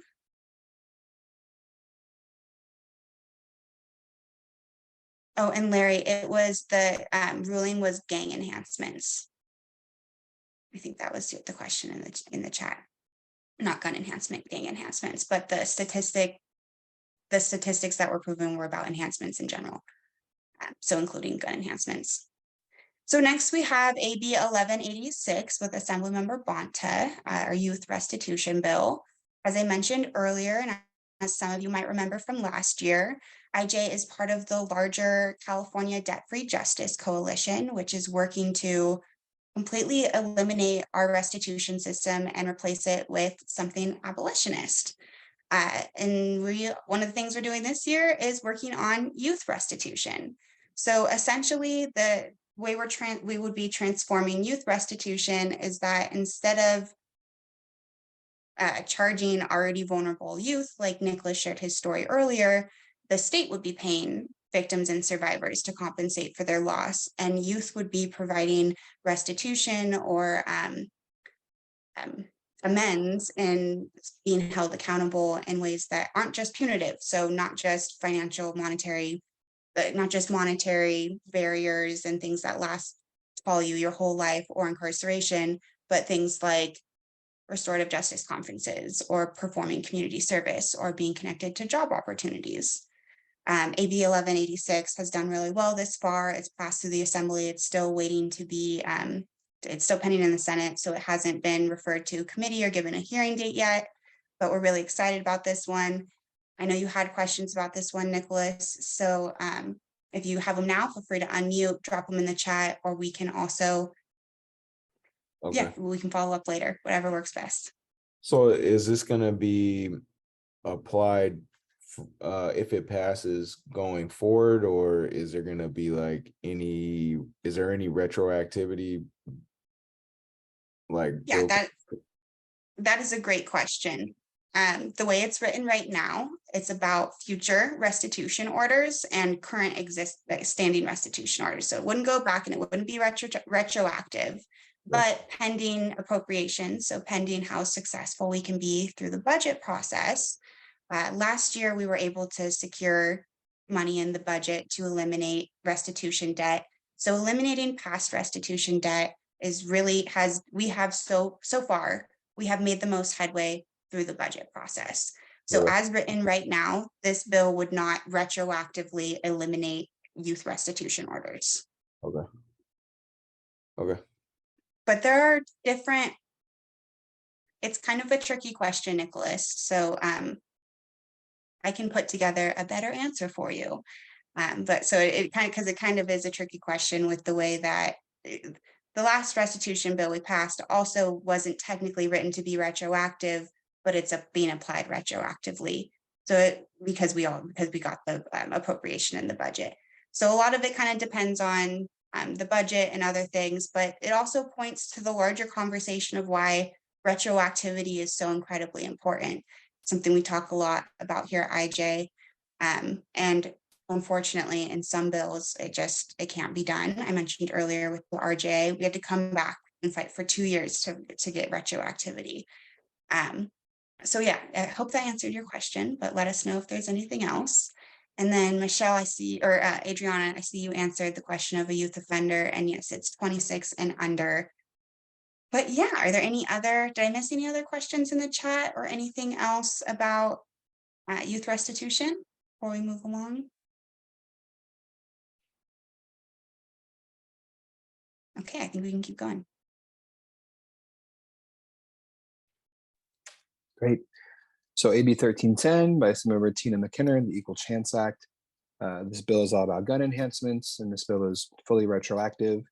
Oh, and Larry, it was the ruling was gang enhancements. I think that was the question in the chat. Not gun enhancement, gang enhancements, but the statistics that were proven were about enhancements in general. So including gun enhancements. So next we have AB 1186 with Assemblymember Bonta, our youth restitution bill. As I mentioned earlier, and as some of you might remember from last year, IJ is part of the larger California Debt-Free Justice Coalition, which is working to completely eliminate our restitution system and replace it with something abolitionist. And one of the things we're doing this year is working on youth restitution. So essentially, the way we would be transforming youth restitution is that instead of charging already vulnerable youth, like Nicholas shared his story earlier, the state would be paying victims and survivors to compensate for their loss, and youth would be providing restitution or amends and being held accountable in ways that aren't just punitive. So not just financial, monetary, not just monetary barriers and things that follow you your whole life or incarceration, but things like restorative justice conferences or performing community service or being connected to job opportunities. AB 1186 has done really well this far. It's passed through the assembly. It's still waiting to be, it's still pending in the Senate, so it hasn't been referred to committee or given a hearing date yet, but we're really excited about this one. I know you had questions about this one, Nicholas, so if you have them now, feel free to unmute, drop them in the chat, or we can also, Okay. we can follow up later, whatever works best. So is this gonna be applied if it passes going forward, or is there gonna be like is there any retroactivity? Like, Yeah, that is a great question. The way it's written right now, it's about future restitution orders and current standing restitution orders. So it wouldn't go back and it wouldn't be retroactive, but pending appropriation. So pending how successful we can be through the budget process. Last year, we were able to secure money in the budget to eliminate restitution debt. So eliminating past restitution debt is really we have so far, we have made the most headway through the budget process. So as written right now, this bill would not retroactively eliminate youth restitution orders. Okay. Okay. But there are different, it's kind of a tricky question, Nicholas. So I can put together a better answer for you. But so it kind of is a tricky question with the way that the last restitution bill we passed also wasn't technically written to be retroactive, but it's being applied retroactively. So because we got the appropriation in the budget. So a lot of it kind of depends on the budget and other things, but it also points to the larger conversation of why retroactivity is so incredibly important. Something we talk a lot about here at IJ. And unfortunately, in some bills, it can't be done. I mentioned earlier with the RJ, we had to come back and fight for 2 years to get retroactivity. So yeah, I hope that answered your question, but let us know if there's anything else. And then Michelle, I see, or Adriana, I see you answered the question of a youth offender, and yes, it's 26 and under. But yeah, are there did I miss any other questions in the chat or anything else about youth restitution before we move along? Okay, I think we can keep going. Great. So AB 1310 by Assemblymember Tina McKinnon, the Equal Chance Act. This bill is all about gun enhancements, and this bill is fully retroactive.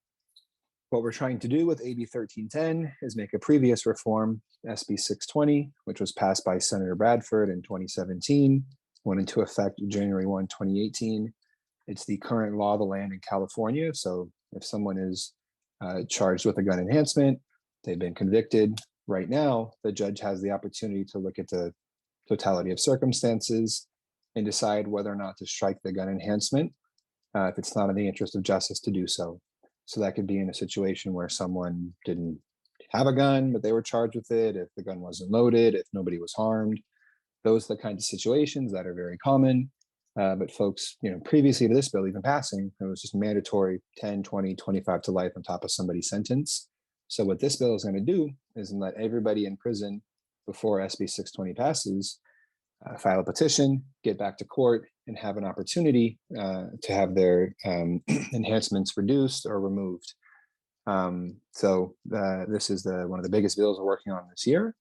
What we're trying to do with AB 1310 is make a previous reform, SB 620, which was passed by Senator Bradford in 2017, went into effect January 1, 2018. It's the current law of the land in California. So if someone is charged with a gun enhancement, they've been convicted. Right now, the judge has the opportunity to look at the totality of circumstances and decide whether or not to strike the gun enhancement if it's not in the interest of justice to do so. So that could be in a situation where someone didn't have a gun, but they were charged with it, if the gun wasn't loaded, if nobody was harmed. Those are the kinds of situations that are very common. But folks, previously to this bill even passing, it was just mandatory 10, 20, 25 to life on top of somebody's sentence. So what this bill is going to do is let everybody in prison before SB 620 passes file a petition, get back to court, and have an opportunity to have their enhancements reduced or removed. This is one of the biggest bills we're working on this year.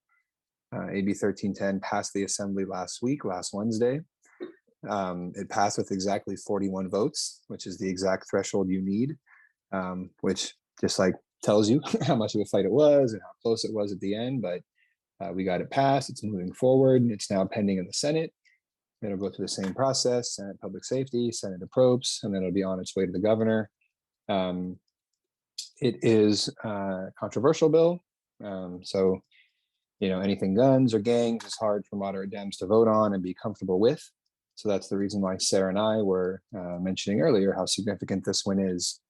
AB 1310 passed the assembly last Wednesday. It passed with exactly 41 votes, which is the exact threshold you need, which just like tells you how much of a fight it was and how close it was at the end. But we got it passed. It's moving forward. It's now pending in the Senate. It'll go through the same process: Senate Public Safety, Senate approves, and then it'll be on its way to the governor. It is a controversial bill. So, anything guns or gangs is hard for moderate Dems to vote on and be comfortable with. So that's the reason why Sarah and I were mentioning earlier how significant this one is.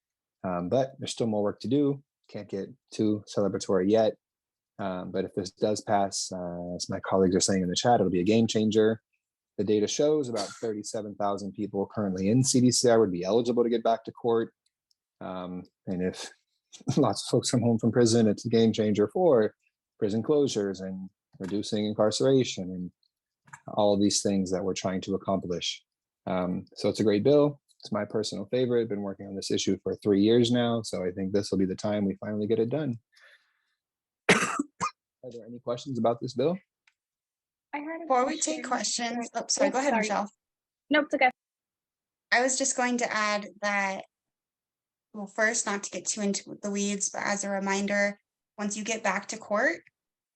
But there's still more work to do. Can't get too celebratory yet. But if this does pass, as my colleagues are saying in the chat, it'll be a game changer. The data shows about 37,000 people currently in CDCR would be eligible to get back to court. And if lots of folks come home from prison, it's a game changer for prison closures and reducing incarceration and all of these things that we're trying to accomplish. So it's a great bill. It's my personal favorite. I've been working on this issue for 3 years now. So I think this will be the time we finally get it done. Are there any questions about this bill? Before we take questions, oh, sorry, go ahead, Michelle. Nope, it's okay. I was just going to add that, well, first, not to get too into the weeds, but as a reminder, once you get back to court,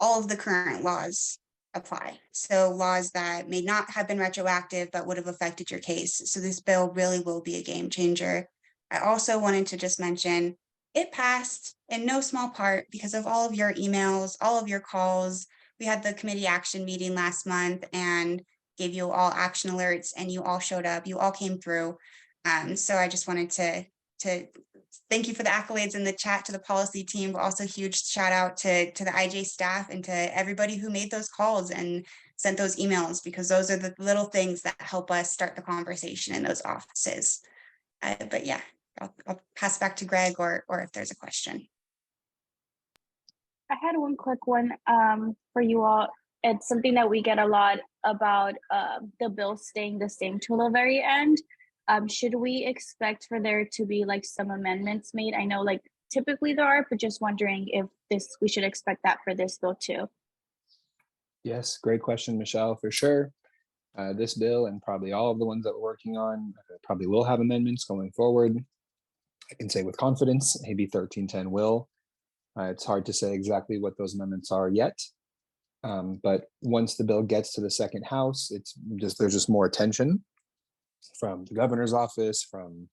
all of the current laws apply. So laws that may not have been retroactive, but would have affected your case. So this bill really will be a game changer. I also wanted to just mention it passed in no small part because of all of your emails, all of your calls. We had the committee action meeting last month and gave you all action alerts, and you all showed up. You all came through. So I just wanted to thank you for the accolades in the chat to the policy team, but also huge shout out to the IJ staff and to everybody who made those calls and sent those emails, because those are the little things that help us start the conversation in those offices. But yeah, I'll pass back to Greg or if there's a question. I had one quick one for you all. It's something that we get a lot about the bill staying the same till the very end. Should we expect for there to be like some amendments made? I know like typically there are, but just wondering if we should expect that for this bill too. Yes, great question, Michelle, for sure. This bill and probably all of the ones that we're working on probably will have amendments going forward. I can say with confidence, AB 1310 will. It's hard to say exactly what those amendments are yet. But once the bill gets to the second house, there's just more attention from the governor's office, from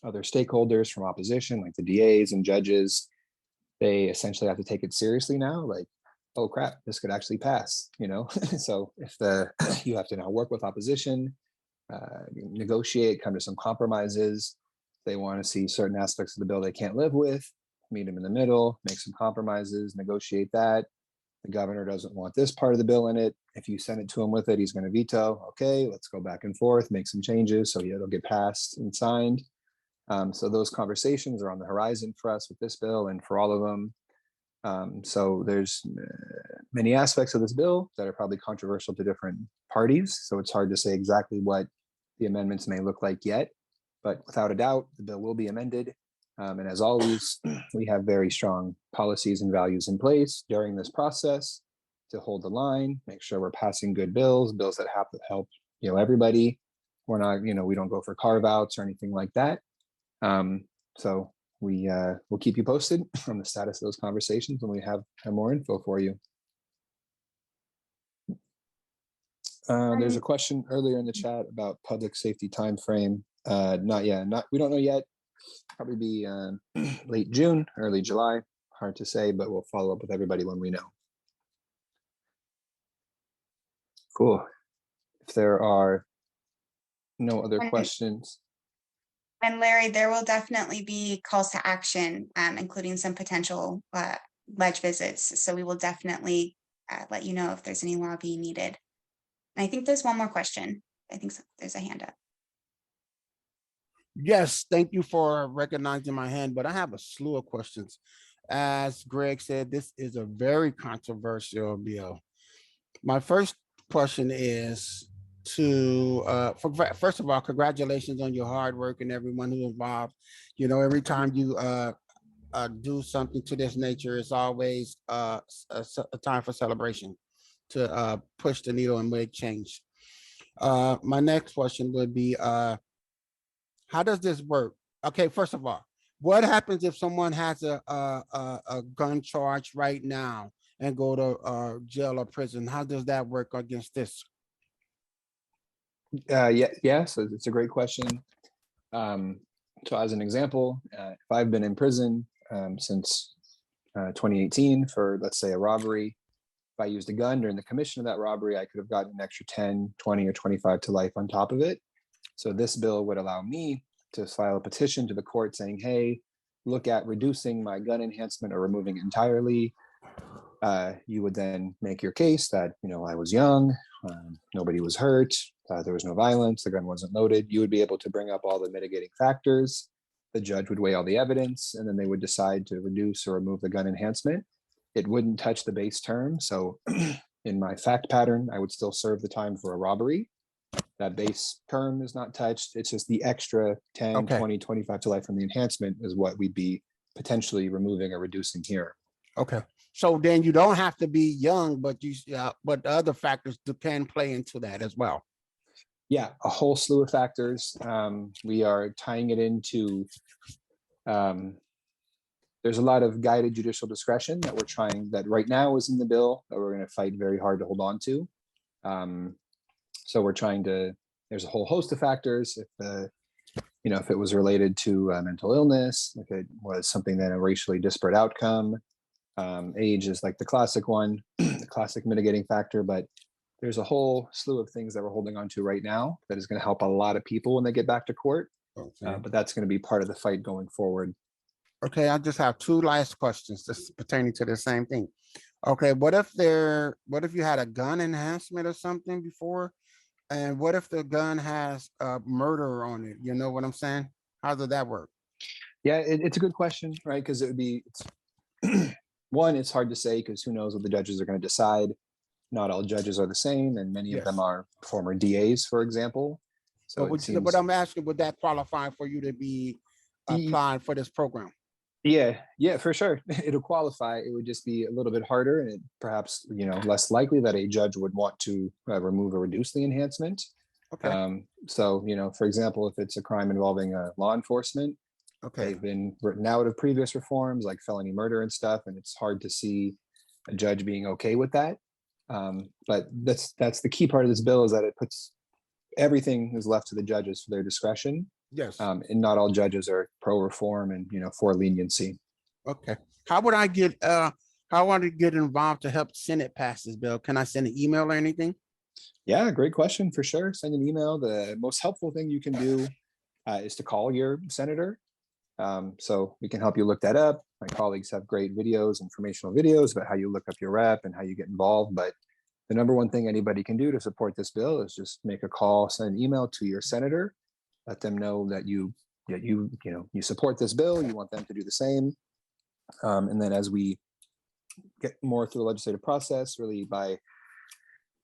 other stakeholders, from opposition, like the DAs and judges. They essentially have to take it seriously now, like, oh crap, this could actually pass, So if you have to now work with opposition, negotiate, come to some compromises. They want to see certain aspects of the bill they can't live with, meet them in the middle, make some compromises, negotiate that. The governor doesn't want this part of the bill in it. If you send it to him with it, he's going to veto. Okay, let's go back and forth, make some changes so it'll get passed and signed. So those conversations are on the horizon for us with this bill and for all of them. So there's many aspects of this bill that are probably controversial to different parties. So it's hard to say exactly what the amendments may look like yet. But without a doubt, the bill will be amended. And as always, we have very strong policies and values in place during this process to hold the line, make sure we're passing good bills that have to help, everybody. We're not, we don't go for carve outs or anything like that. So we'll keep you posted on the status of those conversations when we have more info for you. There's a question earlier in the chat about public safety timeframe. We don't know yet. Probably be late June, early July. Hard to say, but we'll follow up with everybody when we know. Cool. If there are no other questions. And Larry, there will definitely be calls to action, including some potential ledge visits. So we will definitely let you know if there's any lobbying needed. And I think there's one more question. I think there's a hand up. Yes, thank you for recognizing my hand, but I have a slew of questions. As Greg said, this is a very controversial bill. My first question is first of all, congratulations on your hard work and everyone who involved. Every time you do something to this nature, it's always a time for celebration to push the needle and make change. My next question would be, how does this work? Okay, first of all, what happens if someone has a gun charge right now and go to jail or prison? How does that work against this? Yeah, so it's a great question. So as an example, if I've been in prison since 2018 for, let's say, a robbery, if I used a gun during the commission of that robbery, I could have gotten an extra 10, 20, or 25 to life on top of it. So this bill would allow me to file a petition to the court saying, hey, look at reducing my gun enhancement or removing it entirely. You would then make your case that, I was young, nobody was hurt, there was no violence, the gun wasn't loaded. You would be able to bring up all the mitigating factors. The judge would weigh all the evidence, and then they would decide to reduce or remove the gun enhancement. It wouldn't touch the base term. So in my fact pattern, I would still serve the time for a robbery. That base term is not touched. It's just the extra 10, Okay. 20, 25 to life from the enhancement is what we'd be potentially removing or reducing here. Okay, so then you don't have to be young, but but the other factors can play into that as well. Yeah, a whole slew of factors. We are tying it into, there's a lot of guided judicial discretion that right now is in the bill that we're going to fight very hard to hold on to. So we're trying to, there's a whole host of factors. If it was related to mental illness, if it was something that a racially disparate outcome, age is like the classic one, the classic mitigating factor, but there's a whole slew of things that we're holding on to right now that is going to help a lot of people when they get back to court. Okay. But that's going to be part of the fight going forward. Okay, I just have two last questions just pertaining to the same thing. Okay, what if you had a gun enhancement or something before? And what if the gun has murder on it? You know what I'm saying? How does that work? Yeah, it's a good question, right? Because one, it's hard to say because who knows what the judges are going to decide. Not all judges are the same, and many of them are former DAs, for example. So but I'm asking, would that qualify for you to be applying for this program? Yeah, for sure. It'll qualify. It would just be a little bit harder and perhaps, less likely that a judge would want to remove or reduce the enhancement. Okay. So, for example, if it's a crime involving law enforcement, they've been written out of previous reforms like felony murder and stuff, and it's hard to see a judge being okay with that. But that's the key part of this bill, is that it puts everything is left to the judges for their discretion. Yes. And not all judges are pro reform and for leniency. Okay. How would I get involved to help Senate pass this bill? Can I send an email or anything? Yeah, great question, for sure. Send an email. The most helpful thing you can do is to call your senator. So we can help you look that up. My colleagues have great videos, informational videos about how you look up your rep and how you get involved. But the number one thing anybody can do to support this bill is just make a call, send an email to your senator. Let them know that you support this bill. You want them to do the same. And then as we get more through the legislative process, really by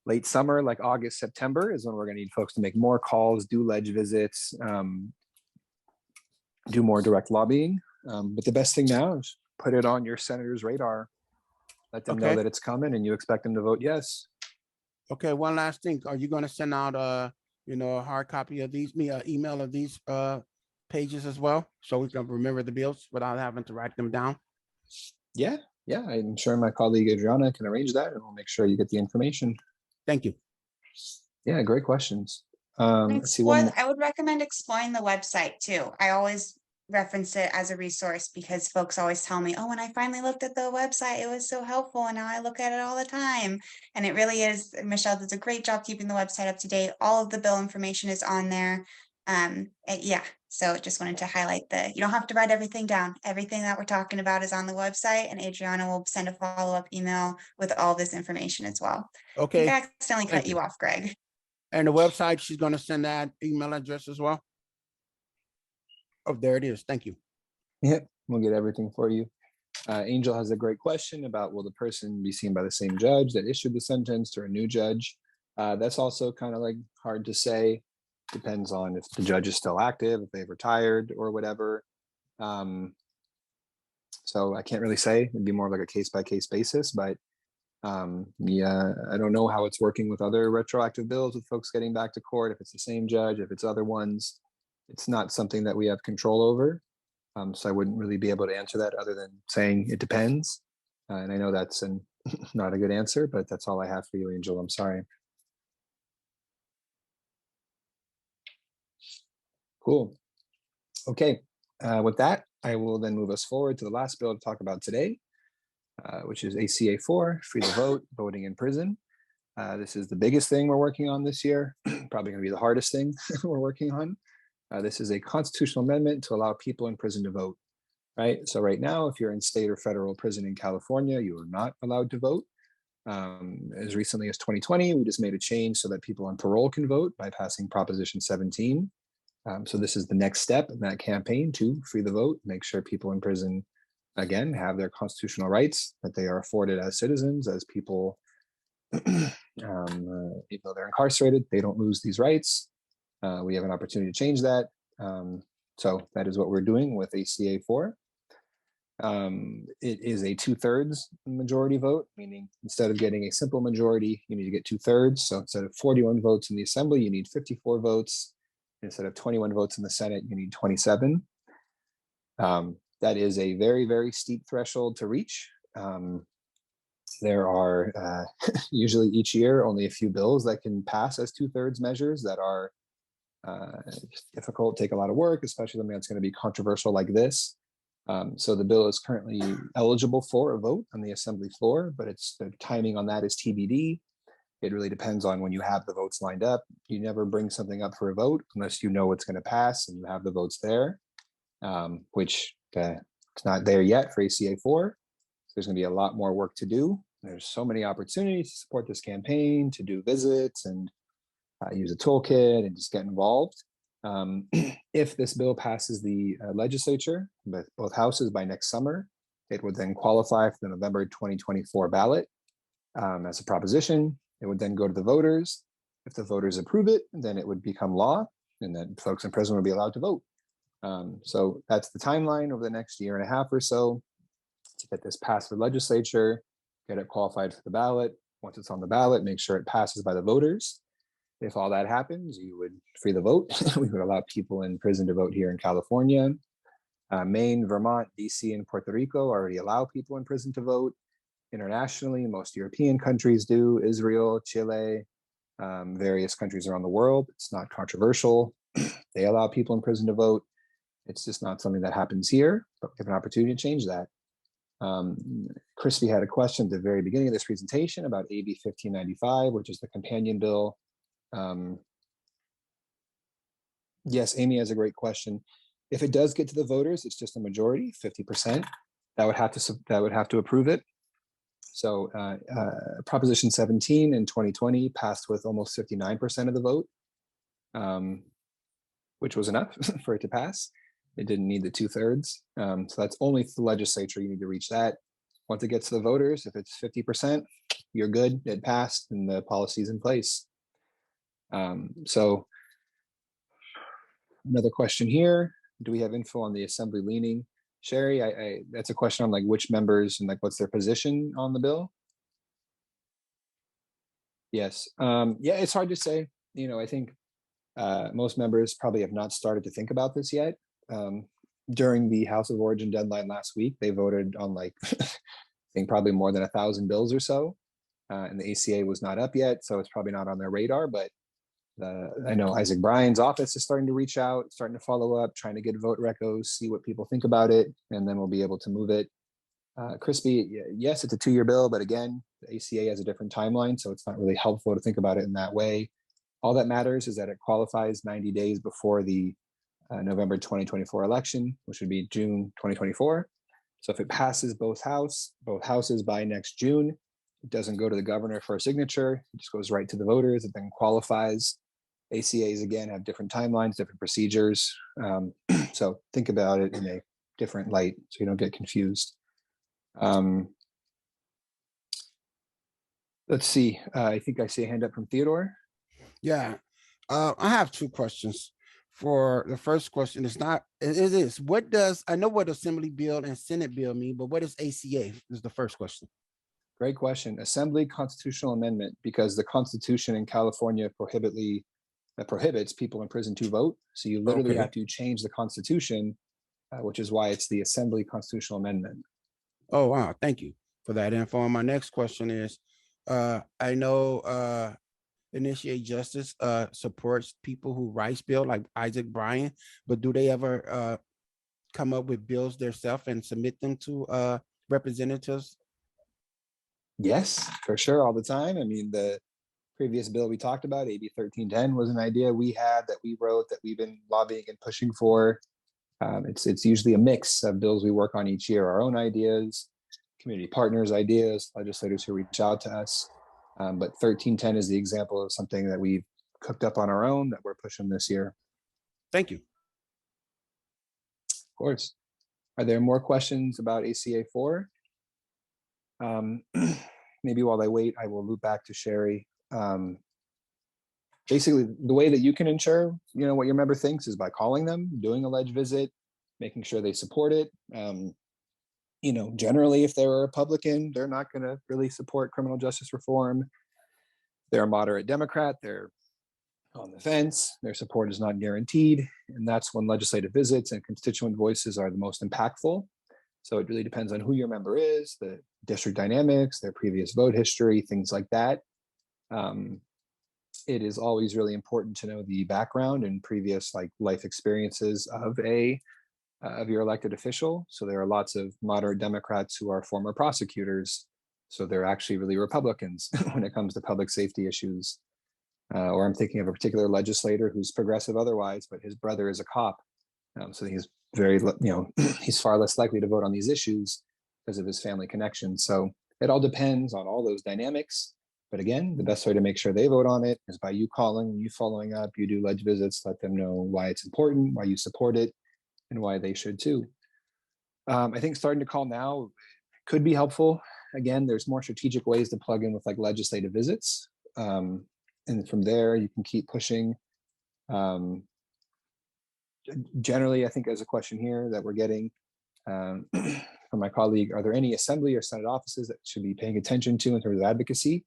late summer, like August, September, is when we're going to need folks to make more calls, do ledge visits, do more direct lobbying. But the best thing now is put it on your senator's radar. Let them know that it's coming and you expect them to vote yes. Okay, one last thing. Are you going to send out a hard copy of these, email of these pages as well, so we can remember the bills without having to write them down? Yeah, I'm sure my colleague Adriana can arrange that, and we'll make sure you get the information. Thank you. Yeah, great questions. I would recommend exploring the website too. I always reference it as a resource because folks always tell me, oh, when I finally looked at the website, it was so helpful, and now I look at it all the time. And it really is. Michelle does a great job keeping the website up to date. All of the bill information is on there. So just wanted to highlight you don't have to write everything down. Everything that we're talking about is on the website, and Adriana will send a follow-up email with all this information as well. Okay. I accidentally cut you off, Greg. And the website, she's going to send that email address as well? Oh, there it is. Thank you. Yeah, we'll get everything for you. Angel has a great question about, will the person be seen by the same judge that issued the sentence or a new judge? That's also kind of like hard to say. Depends on if the judge is still active, if they've retired or whatever. So I can't really say. It'd be more like a case by case basis, but yeah, I don't know how it's working with other retroactive bills with folks getting back to court, if it's the same judge, if it's other ones. It's not something that we have control over. So I wouldn't really be able to answer that other than saying it depends. And I know that's not a good answer, but that's all I have for you, Angel. I'm sorry. Cool. Okay, with that, I will then move us forward to the last bill to talk about today, which is ACA 4, free to vote, voting in prison. This is the biggest thing we're working on this year, probably going to be the hardest thing we're working on. This is a constitutional amendment to allow people in prison to vote, right? So right now, if you're in state or federal prison in California, you are not allowed to vote. As recently as 2020, we just made a change so that people on parole can vote by passing Proposition 17. So this is the next step in that campaign to free the vote, make sure people in prison, again, have their constitutional rights that they are afforded as citizens, as people, even though they're incarcerated, they don't lose these rights. We have an opportunity to change that. So that is what we're doing with ACA 4. It is a 2/3 majority vote, meaning instead of getting a simple majority, you need to get 2/3. So instead of 41 votes in the assembly, you need 54 votes. Instead of 21 votes in the Senate, you need 27. That is a very, very steep threshold to reach. There are usually each year only a few bills that can pass as 2/3 measures that are difficult, take a lot of work, especially something that's going to be controversial like this. So the bill is currently eligible for a vote on the assembly floor, but the timing on that is TBD. It really depends on when you have the votes lined up. You never bring something up for a vote unless you know it's going to pass and you have the votes there, which it's not there yet for ACA 4. So there's going to be a lot more work to do. There's so many opportunities to support this campaign, to do visits and use a toolkit and just get involved. If this bill passes the legislature, with both houses by next summer, it would then qualify for the November 2024 ballot as a proposition. It would then go to the voters. If the voters approve it, then it would become law, and then folks in prison would be allowed to vote. So that's the timeline over the next year and a half or so to get this passed for legislature, get it qualified for the ballot. Once it's on the ballot, make sure it passes by the voters. If all that happens, you would free the vote. We would allow people in prison to vote here in California. Maine, Vermont, DC, and Puerto Rico already allow people in prison to vote. Internationally, most European countries do, Israel, Chile, various countries around the world. It's not controversial. They allow people in prison to vote. It's just not something that happens here, but we have an opportunity to change that. Crispy had a question at the very beginning of this presentation about AB 1595, which is the companion bill. Yes, Amy has a great question. If it does get to the voters, it's just a majority, 50%. That would have to approve it. So Proposition 17 in 2020 passed with almost 59% of the vote, which was enough for it to pass. It didn't need the 2/3. So that's only the legislature. You need to reach that. Once it gets to the voters, if it's 50%, you're good. It passed and the policy's in place. So another question here. Do we have info on the assembly leaning? Sherry, that's a question on like which members and like what's their position on the bill? Yes. Yeah, it's hard to say. You know, I think most members probably have not started to think about this yet. During the House of Origin deadline last week, they voted on like, I think probably more than 1,000 bills or so. And the ACA was not up yet, so it's probably not on their radar, but I know Isaac Bryan's office is starting to reach out, starting to follow up, trying to get vote recos, see what people think about it, and then we'll be able to move it. Crispy, yes, it's a 2-year bill, but again, the ACA has a different timeline, so it's not really helpful to think about it in that way. All that matters is that it qualifies 90 days before the November 2024 election, which would be June 2024. So if it passes both houses by next June, it doesn't go to the governor for a signature, it just goes right to the voters, it then qualifies. ACAs, again, have different timelines, different procedures. So think about it in a different light so you don't get confused. Let's see. I think I see a hand up from Theodore. Yeah, I have two questions. for the first question, it's not, it is, what does, I know what Assembly Bill and Senate Bill mean, but what is ACA is the first question. Great question. Assembly Constitutional Amendment, because the Constitution in California prohibits people in prison to vote. So you literally Okay. have to change the Constitution, which is why it's the Assembly Constitutional Amendment. Oh, wow. Thank you for that info. And my next question is, I know Initiate Justice supports people who write bills like Isaac Bryan, but do they ever come up with bills themselves and submit them to representatives? Yes, for sure, all the time. I mean, the previous bill we talked about, AB 1310, was an idea we had that we wrote that we've been lobbying and pushing for. It's usually a mix of bills we work on each year, our own ideas, community partners' ideas, legislators who reach out to us. But 1310 is the example of something that we've cooked up on our own that we're pushing this year. Thank you. Of course. Are there more questions about ACA 4? Maybe while I wait, I will loop back to Sherry. Basically, the way that you can ensure, what your member thinks is by calling them, doing a ledge visit, making sure they support it. Generally, if they're a Republican, they're not going to really support criminal justice reform. They're a moderate Democrat, they're on the fence, their support is not guaranteed. And that's when legislative visits and constituent voices are the most impactful. So it really depends on who your member is, the district dynamics, their previous vote history, things like that. It is always really important to know the background and previous life experiences of your elected official. So there are lots of moderate Democrats who are former prosecutors. So they're actually really Republicans when it comes to public safety issues. Or I'm thinking of a particular legislator who's progressive otherwise, but his brother is a cop. So he's he's far less likely to vote on these issues because of his family connection. So it all depends on all those dynamics. But again, the best way to make sure they vote on it is by you calling, you following up, you do ledge visits, let them know why it's important, why you support it, and why they should too. I think starting to call now could be helpful. Again, there's more strategic ways to plug in with legislative visits. And from there, you can keep pushing. Generally, I think there's a question here that we're getting from my colleague, are there any assembly or Senate offices that should be paying attention to in terms of advocacy?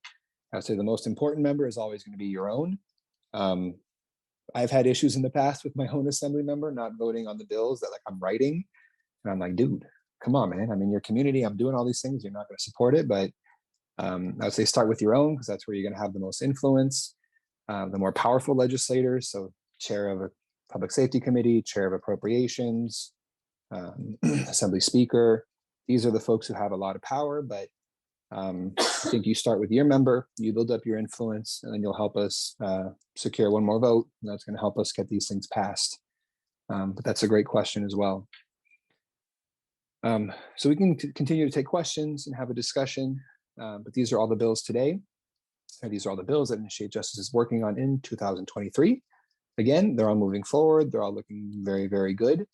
I would say the most important member is always going to be your own. I've had issues in the past with my own assembly member not voting on the bills that I'm writing. And I'm like, dude, come on, man. I'm in your community. I'm doing all these things. You're not going to support it. But I would say start with your own, because that's where you're going to have the most influence, the more powerful legislators. So chair of a public safety committee, chair of appropriations, assembly speaker. These are the folks who have a lot of power, but I think you start with your member, you build up your influence, and then you'll help us secure one more vote. And that's going to help us get these things passed. But that's a great question as well. So we can continue to take questions and have a discussion. But these are all the bills today. And these are all the bills that Initiate Justice is working on in 2023. Again, they're all moving forward. They're all looking very, very good.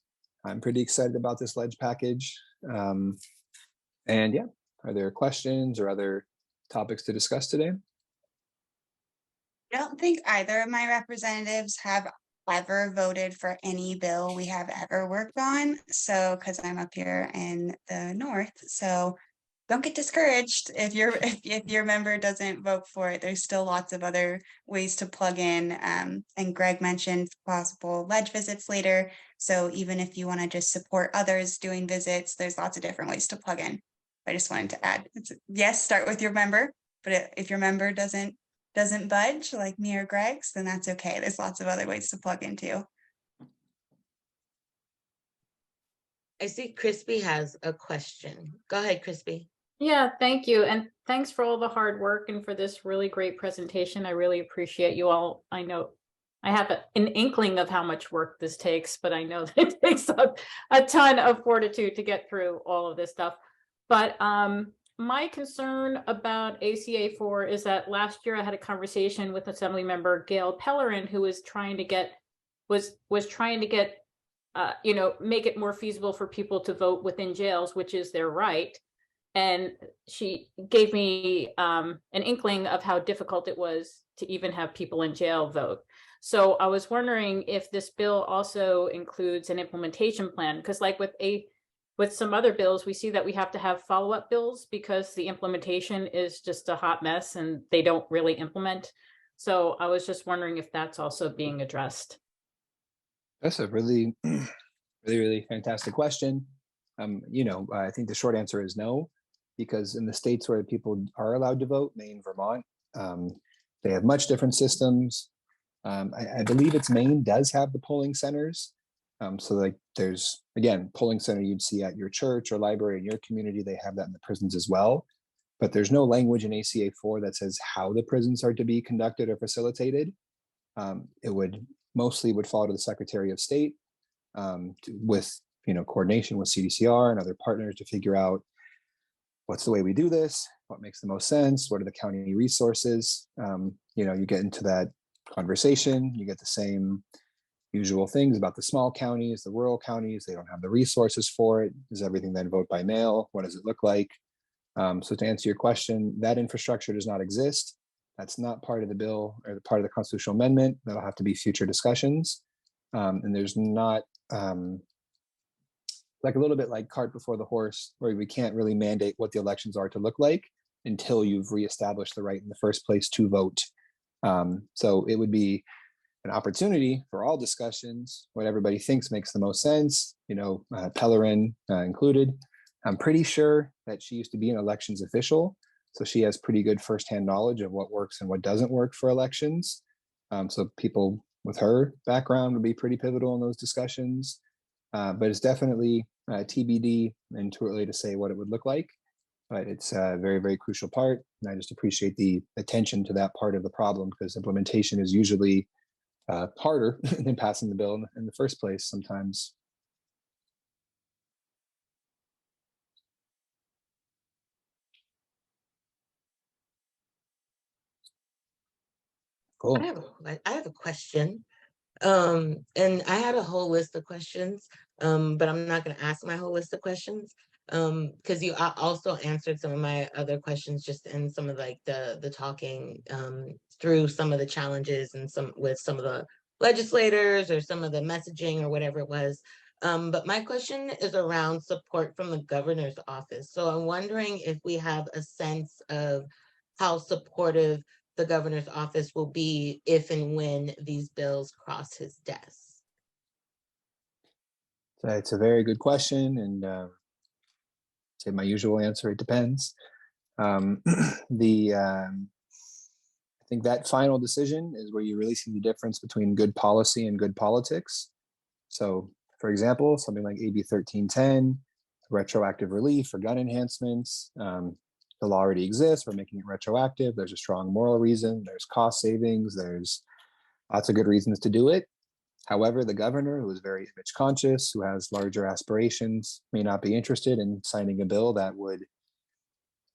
I'm pretty excited about this ledge package. And yeah, are there questions or other topics to discuss today? I don't think either of my representatives have ever voted for any bill we have ever worked on. So, because I'm up here in the north, so don't get discouraged if your member doesn't vote for it. There's still lots of other ways to plug in. And Greg mentioned possible ledge visits later. So even if you want to just support others doing visits, there's lots of different ways to plug in. I just wanted to add, yes, start with your member, but if your member doesn't budge like me or Greg's, then that's okay. There's lots of other ways to plug into. I see Crispy has a question. Go ahead, Crispy. Yeah, thank you. And thanks for all the hard work and for this really great presentation. I really appreciate you all. I know I have an inkling of how much work this takes, but I know that it takes a ton of fortitude to get through all of this stuff. But my concern about ACA 4 is that last year I had a conversation with Assembly Member Gail Pellerin, who was trying to get make it more feasible for people to vote within jails, which is their right. And she gave me an inkling of how difficult it was to even have people in jail vote. So I was wondering if this bill also includes an implementation plan, because like with some other bills, we see that we have to have follow-up bills because the implementation is just a hot mess and they don't really implement. So I was just wondering if that's also being addressed. That's a really, really fantastic question. I think the short answer is no, because in the states where people are allowed to vote, Maine, Vermont, they have much different systems. I believe it's Maine does have the polling centers. So like there's, again, polling center you'd see at your church or library in your community, they have that in the prisons as well. But there's no language in ACA 4 that says how the prisons are to be conducted or facilitated. It would mostly fall to the Secretary of State with coordination with CDCR and other partners to figure out what's the way we do this, what makes the most sense, what are the county resources. You get into that conversation, you get the same usual things about the small counties, the rural counties, they don't have the resources for it. Is everything then vote by mail? What does it look like? So to answer your question, that infrastructure does not exist. That's not part of the bill or part of the constitutional amendment. That'll have to be future discussions. And there's not like a little bit like cart before the horse, where we can't really mandate what the elections are to look like until you've reestablished the right in the first place to vote. So it would be an opportunity for all discussions, what everybody thinks makes the most sense, Pellerin included. I'm pretty sure that she used to be an elections official, so she has pretty good firsthand knowledge of what works and what doesn't work for elections. So people with her background would be pretty pivotal in those discussions. But it's definitely TBD and too early to say what it would look like. But it's a very, very crucial part. And I just appreciate the attention to that part of the problem, because implementation is usually harder than passing the bill in the first place sometimes. Cool. I have a question. And I had a whole list of questions, but I'm not going to ask my whole list of questions because you also answered some of my other questions just in some of like the talking through some of the challenges and some of the legislators or some of the messaging or whatever it was. But my question is around support from the governor's office. So I'm wondering if we have a sense of how supportive the governor's office will be if and when these bills cross his desk. So it's a very good question, and say my usual answer, it depends. I think that final decision is where you really see the difference between good policy and good politics. So, for example, something like AB 1310, retroactive relief for gun enhancements. The law already exists. We're making it retroactive. There's a strong moral reason. There's cost savings. There's lots of good reasons to do it. However, the governor, who is very image conscious, who has larger aspirations, may not be interested in signing a bill that would,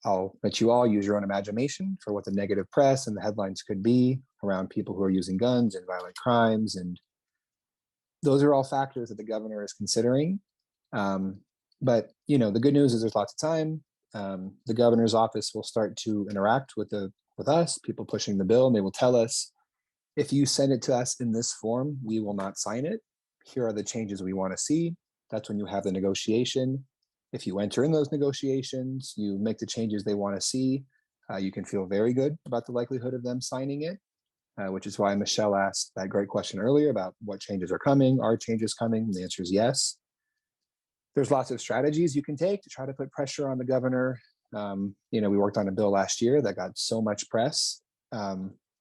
I'll let you all use your own imagination for what the negative press and the headlines could be around people who are using guns and violent crimes. And those are all factors that the governor is considering. But, the good news is there's lots of time. The governor's office will start to interact with us, people pushing the bill, and they will tell us, if you send it to us in this form, we will not sign it. Here are the changes we want to see. That's when you have the negotiation. If you enter in those negotiations, you make the changes they want to see, you can feel very good about the likelihood of them signing it, which is why Michelle asked that great question earlier about what changes are coming. Are changes coming? And the answer is yes. There's lots of strategies you can take to try to put pressure on the governor. We worked on a bill last year that got so much press,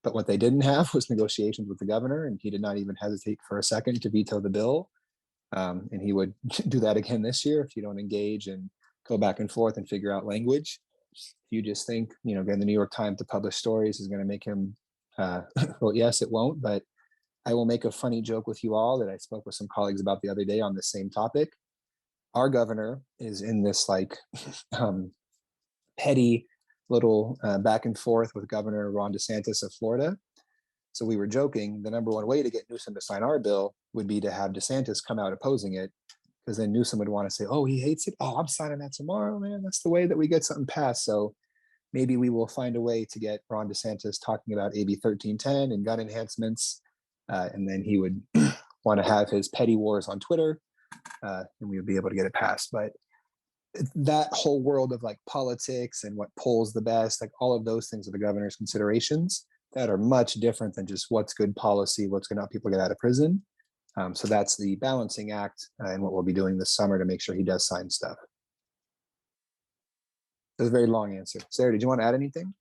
but what they didn't have was negotiations with the governor, and he did not even hesitate for a second to veto the bill. And he would do that again this year if you don't engage and go back and forth and figure out language. You just think, getting the New York Times to publish stories is going to make him well, yes, it won't, but I will make a funny joke with you all that I spoke with some colleagues about the other day on the same topic. Our governor is in this petty little back and forth with Governor Ron DeSantis of Florida. So we were joking, the number one way to get Newsom to sign our bill would be to have DeSantis come out opposing it, because then Newsom would want to say, oh, he hates it. Oh, I'm signing that tomorrow, man. That's the way that we get something passed. So maybe we will find a way to get Ron DeSantis talking about AB 1310 and gun enhancements And then he would want to have his petty wars on Twitter, and we would be able to get it passed. But that whole world of like politics and what polls the best, like all of those things are the governor's considerations that are much different than just what's good policy, what's going to help people get out of prison. So that's the balancing act and what we'll be doing this summer to make sure he does sign stuff. That's a very long answer. Sarah, did you want to add anything?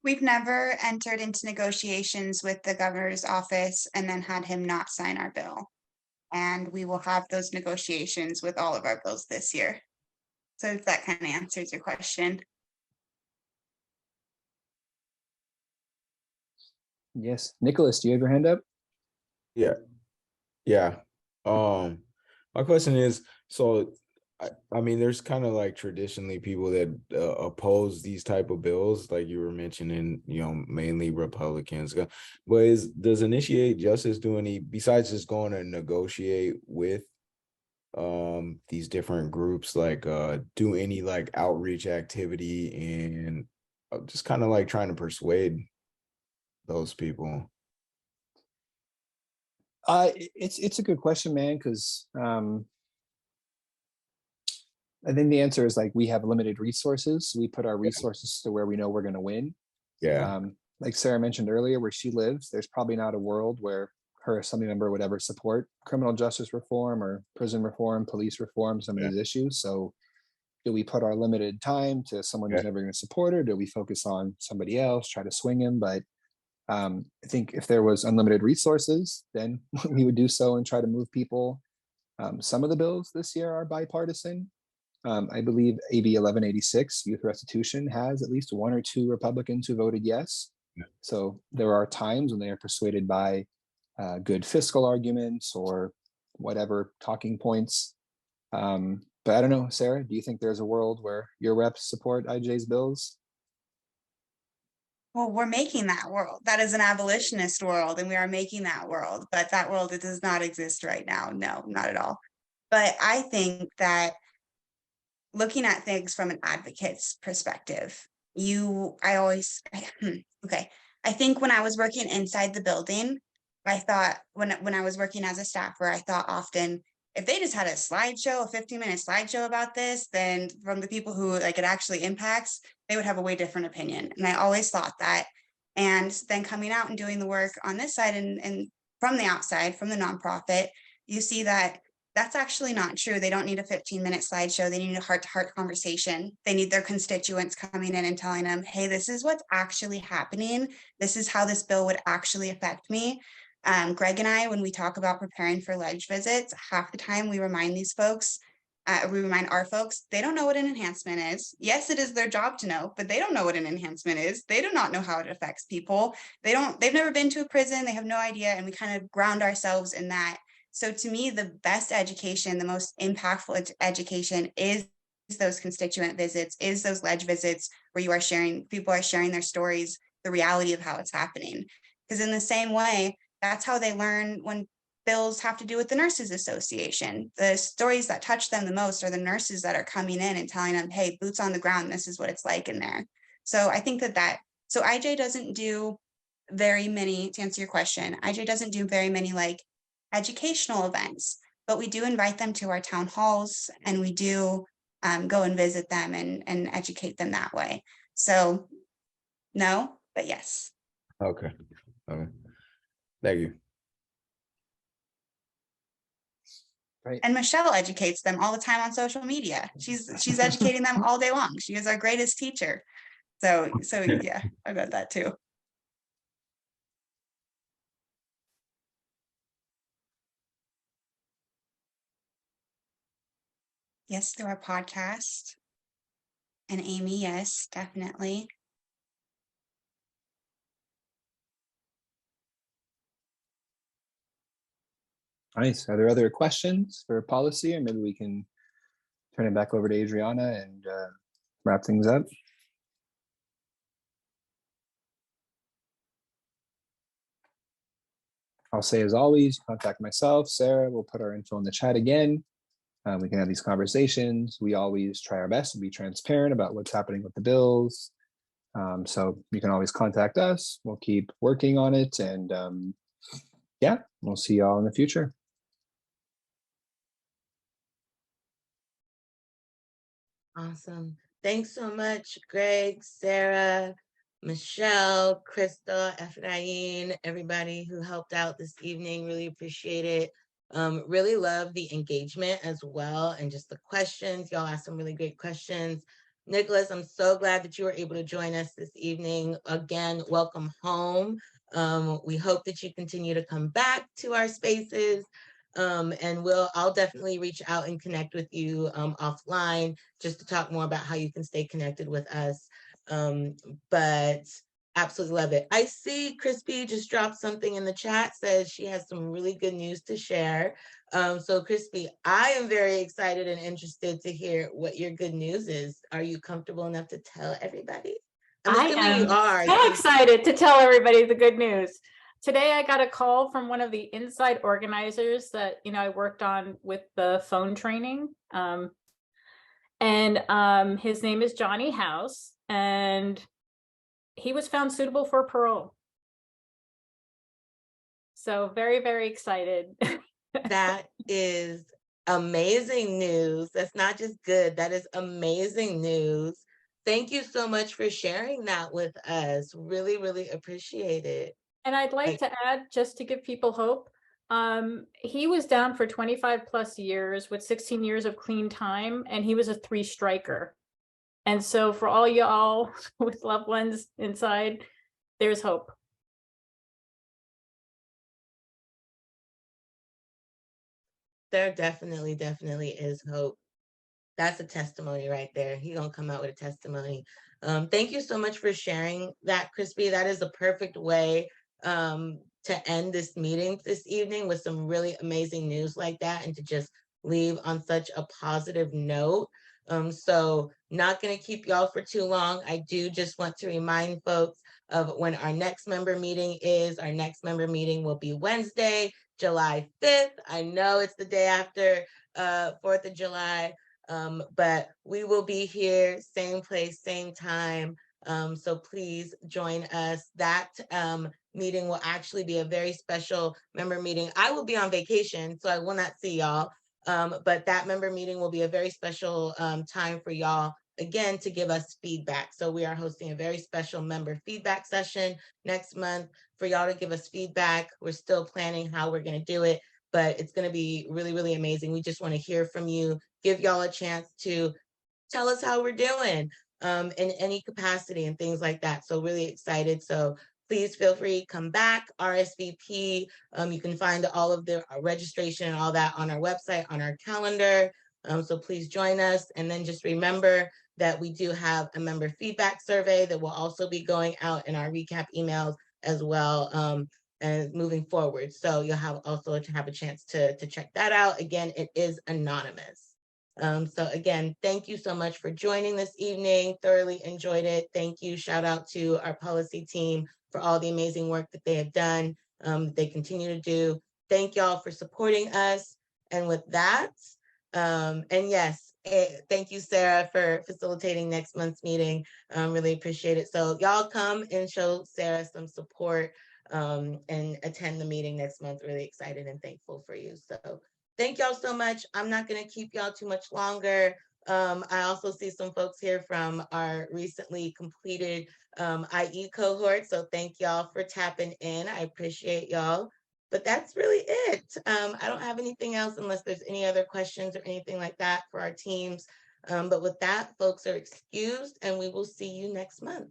We've never entered into negotiations with the governor's office and then had him not sign our bill. And we will have those negotiations with all of our bills this year. So if that kind of answers your question. Yes. Nicholas, do you have your hand up? Yeah. My question is, so I mean, there's kind of like traditionally people that oppose these type of bills, like you were mentioning, you know, mainly Republicans. But does Initiate Justice do any, besides just going to negotiate with these different groups, like do any like outreach activity and just kind of like trying to persuade those people? It's a good question, man, because I think the answer is like we have limited resources. So we put our resources to where we know we're going to win. Yeah. Like Sarah mentioned earlier, where she lives, there's probably not a world where her assembly member would ever support criminal justice reform or prison reform, police reform, some of these issues. So do we put our limited time to someone who's never going to support her? Do we focus on somebody else, try to swing him? But I think if there was unlimited resources, then we would do so and try to move people. Some of the bills this year are bipartisan. I believe AB 1186, youth restitution, has at least one or two Republicans who voted yes. So there are times when they are persuaded by good fiscal arguments or whatever talking points. But I don't know, Sarah, do you think there's a world where your reps support IJ's bills? Well, we're making that world. That is an abolitionist world, and we are making that world. But that world, it does not exist right now. No, not at all. But I think that looking at things from an advocate's perspective, okay. I think when I was working inside the building, I thought when I was working as a staffer, I thought often, if they just had a slideshow, a 15-minute slideshow about this, then from the people who like it actually impacts, they would have a way different opinion. And I always thought that. And then coming out and doing the work on this side and from the outside, from the nonprofit, you see that that's actually not true. They don't need a 15-minute slideshow. They need a heart-to-heart conversation. They need their constituents coming in and telling them, hey, this is what's actually happening. This is how this bill would actually affect me. Greg and I, when we talk about preparing for ledge visits, half the time we remind these folks, we remind our folks, they don't know what an enhancement is. Yes, it is their job to know, but they don't know what an enhancement is. They do not know how it affects people. They've never been to a prison. They have no idea. And we kind of ground ourselves in that. So to me, the best education, the most impactful education is those constituent visits, is those ledge visits where people are sharing their stories, the reality of how it's happening. Because in the same way, that's how they learn when bills have to do with the Nurses Association. The stories that touch them the most are the nurses that are coming in and telling them, hey, boots on the ground, this is what it's like in there. So I think so IJ doesn't do very many, to answer your question, IJ doesn't do very many like educational events, but we do invite them to our town halls and we do go and visit them and educate them that way. So no, but yes. Okay. Thank you. Right. And Michelle educates them all the time on social media. She's educating them all day long. She is our greatest teacher. So yeah, I got that too. Yes, through our podcast. And Amy, yes, definitely. Nice. Are there other questions for policy, or maybe we can turn it back over to Adriana and wrap things up? I'll say, as always, contact myself, Sarah. We'll put our info in the chat again. We can have these conversations. We always try our best to be transparent about what's happening with the bills. So you can always contact us. We'll keep working on it, and yeah, we'll see y'all in the future. Awesome. Thanks so much, Greg, Sarah, Michelle, Crystal, Ephraim, everybody who helped out this evening. Really appreciate it. Really love the engagement as well, and just the questions. Y'all asked some really great questions. Nicholas, I'm so glad that you were able to join us this evening. Again, welcome home. We hope that you continue to come back to our spaces. And I'll definitely reach out and connect with you offline just to talk more about how you can stay connected with us. But absolutely love it. I see Crispy just dropped something in the chat, says she has some really good news to share. So Crispy, I am very excited and interested to hear what your good news is. Are you comfortable enough to tell everybody? I am so excited to tell everybody the good news. Today, I got a call from one of the inside organizers that, I worked on with the phone training. His name is Johnny House, and he was found suitable for parole. So very, very excited. That is amazing news. That's not just good. That is amazing news. Thank you so much for sharing that with us. Really, really appreciate it. And I'd like to add, just to give people hope, he was down for 25 plus years with 16 years of clean time, and he was a 3-striker. And so for all y'all with loved ones inside, there's hope. There definitely is hope. That's a testimony right there. He's gonna come out with a testimony. Thank you so much for sharing that, Crispy. That is a perfect way to end this meeting this evening, with some really amazing news like that, and to just leave on such a positive note. So not going to keep y'all for too long. I do just want to remind folks of when our next member meeting is. Our next member meeting will be Wednesday, July 5th. I know it's the day after 4th of July, but we will be here, same place, same time. So please join us. That meeting will actually be a very special member meeting. I will be on vacation, so I will not see y'all. But that member meeting will be a very special time for y'all, again, to give us feedback. So we are hosting a very special member feedback session next month for y'all to give us feedback. We're still planning how we're going to do it, but it's going to be really, really amazing. We just want to hear from you, give y'all a chance to tell us how we're doing in any capacity and things like that. So really excited. So please feel free, come back, RSVP. You can find all of the registration and all that on our website, on our calendar. So please join us. And then just remember that we do have a member feedback survey that will also be going out in our recap emails as well, and moving forward. So you'll have also to have a chance to check that out. Again, it is anonymous. So again, thank you so much for joining this evening. Thoroughly enjoyed it. Thank you. Shout out to our policy team for all the amazing work that they have done, they continue to do. Thank y'all for supporting us. And with that, and yes, thank you, Sarah, for facilitating next month's meeting. Really appreciate it. So y'all come and show Sarah some support and attend the meeting next month. Really excited and thankful for you. So thank y'all so much. I'm not going to keep y'all too much longer. I also see some folks here from our recently completed IE cohort. So thank y'all for tapping in. I appreciate y'all. But that's really it. I don't have anything else unless there's any other questions or anything like that for our teams. But with that, folks are excused, and we will see you next month.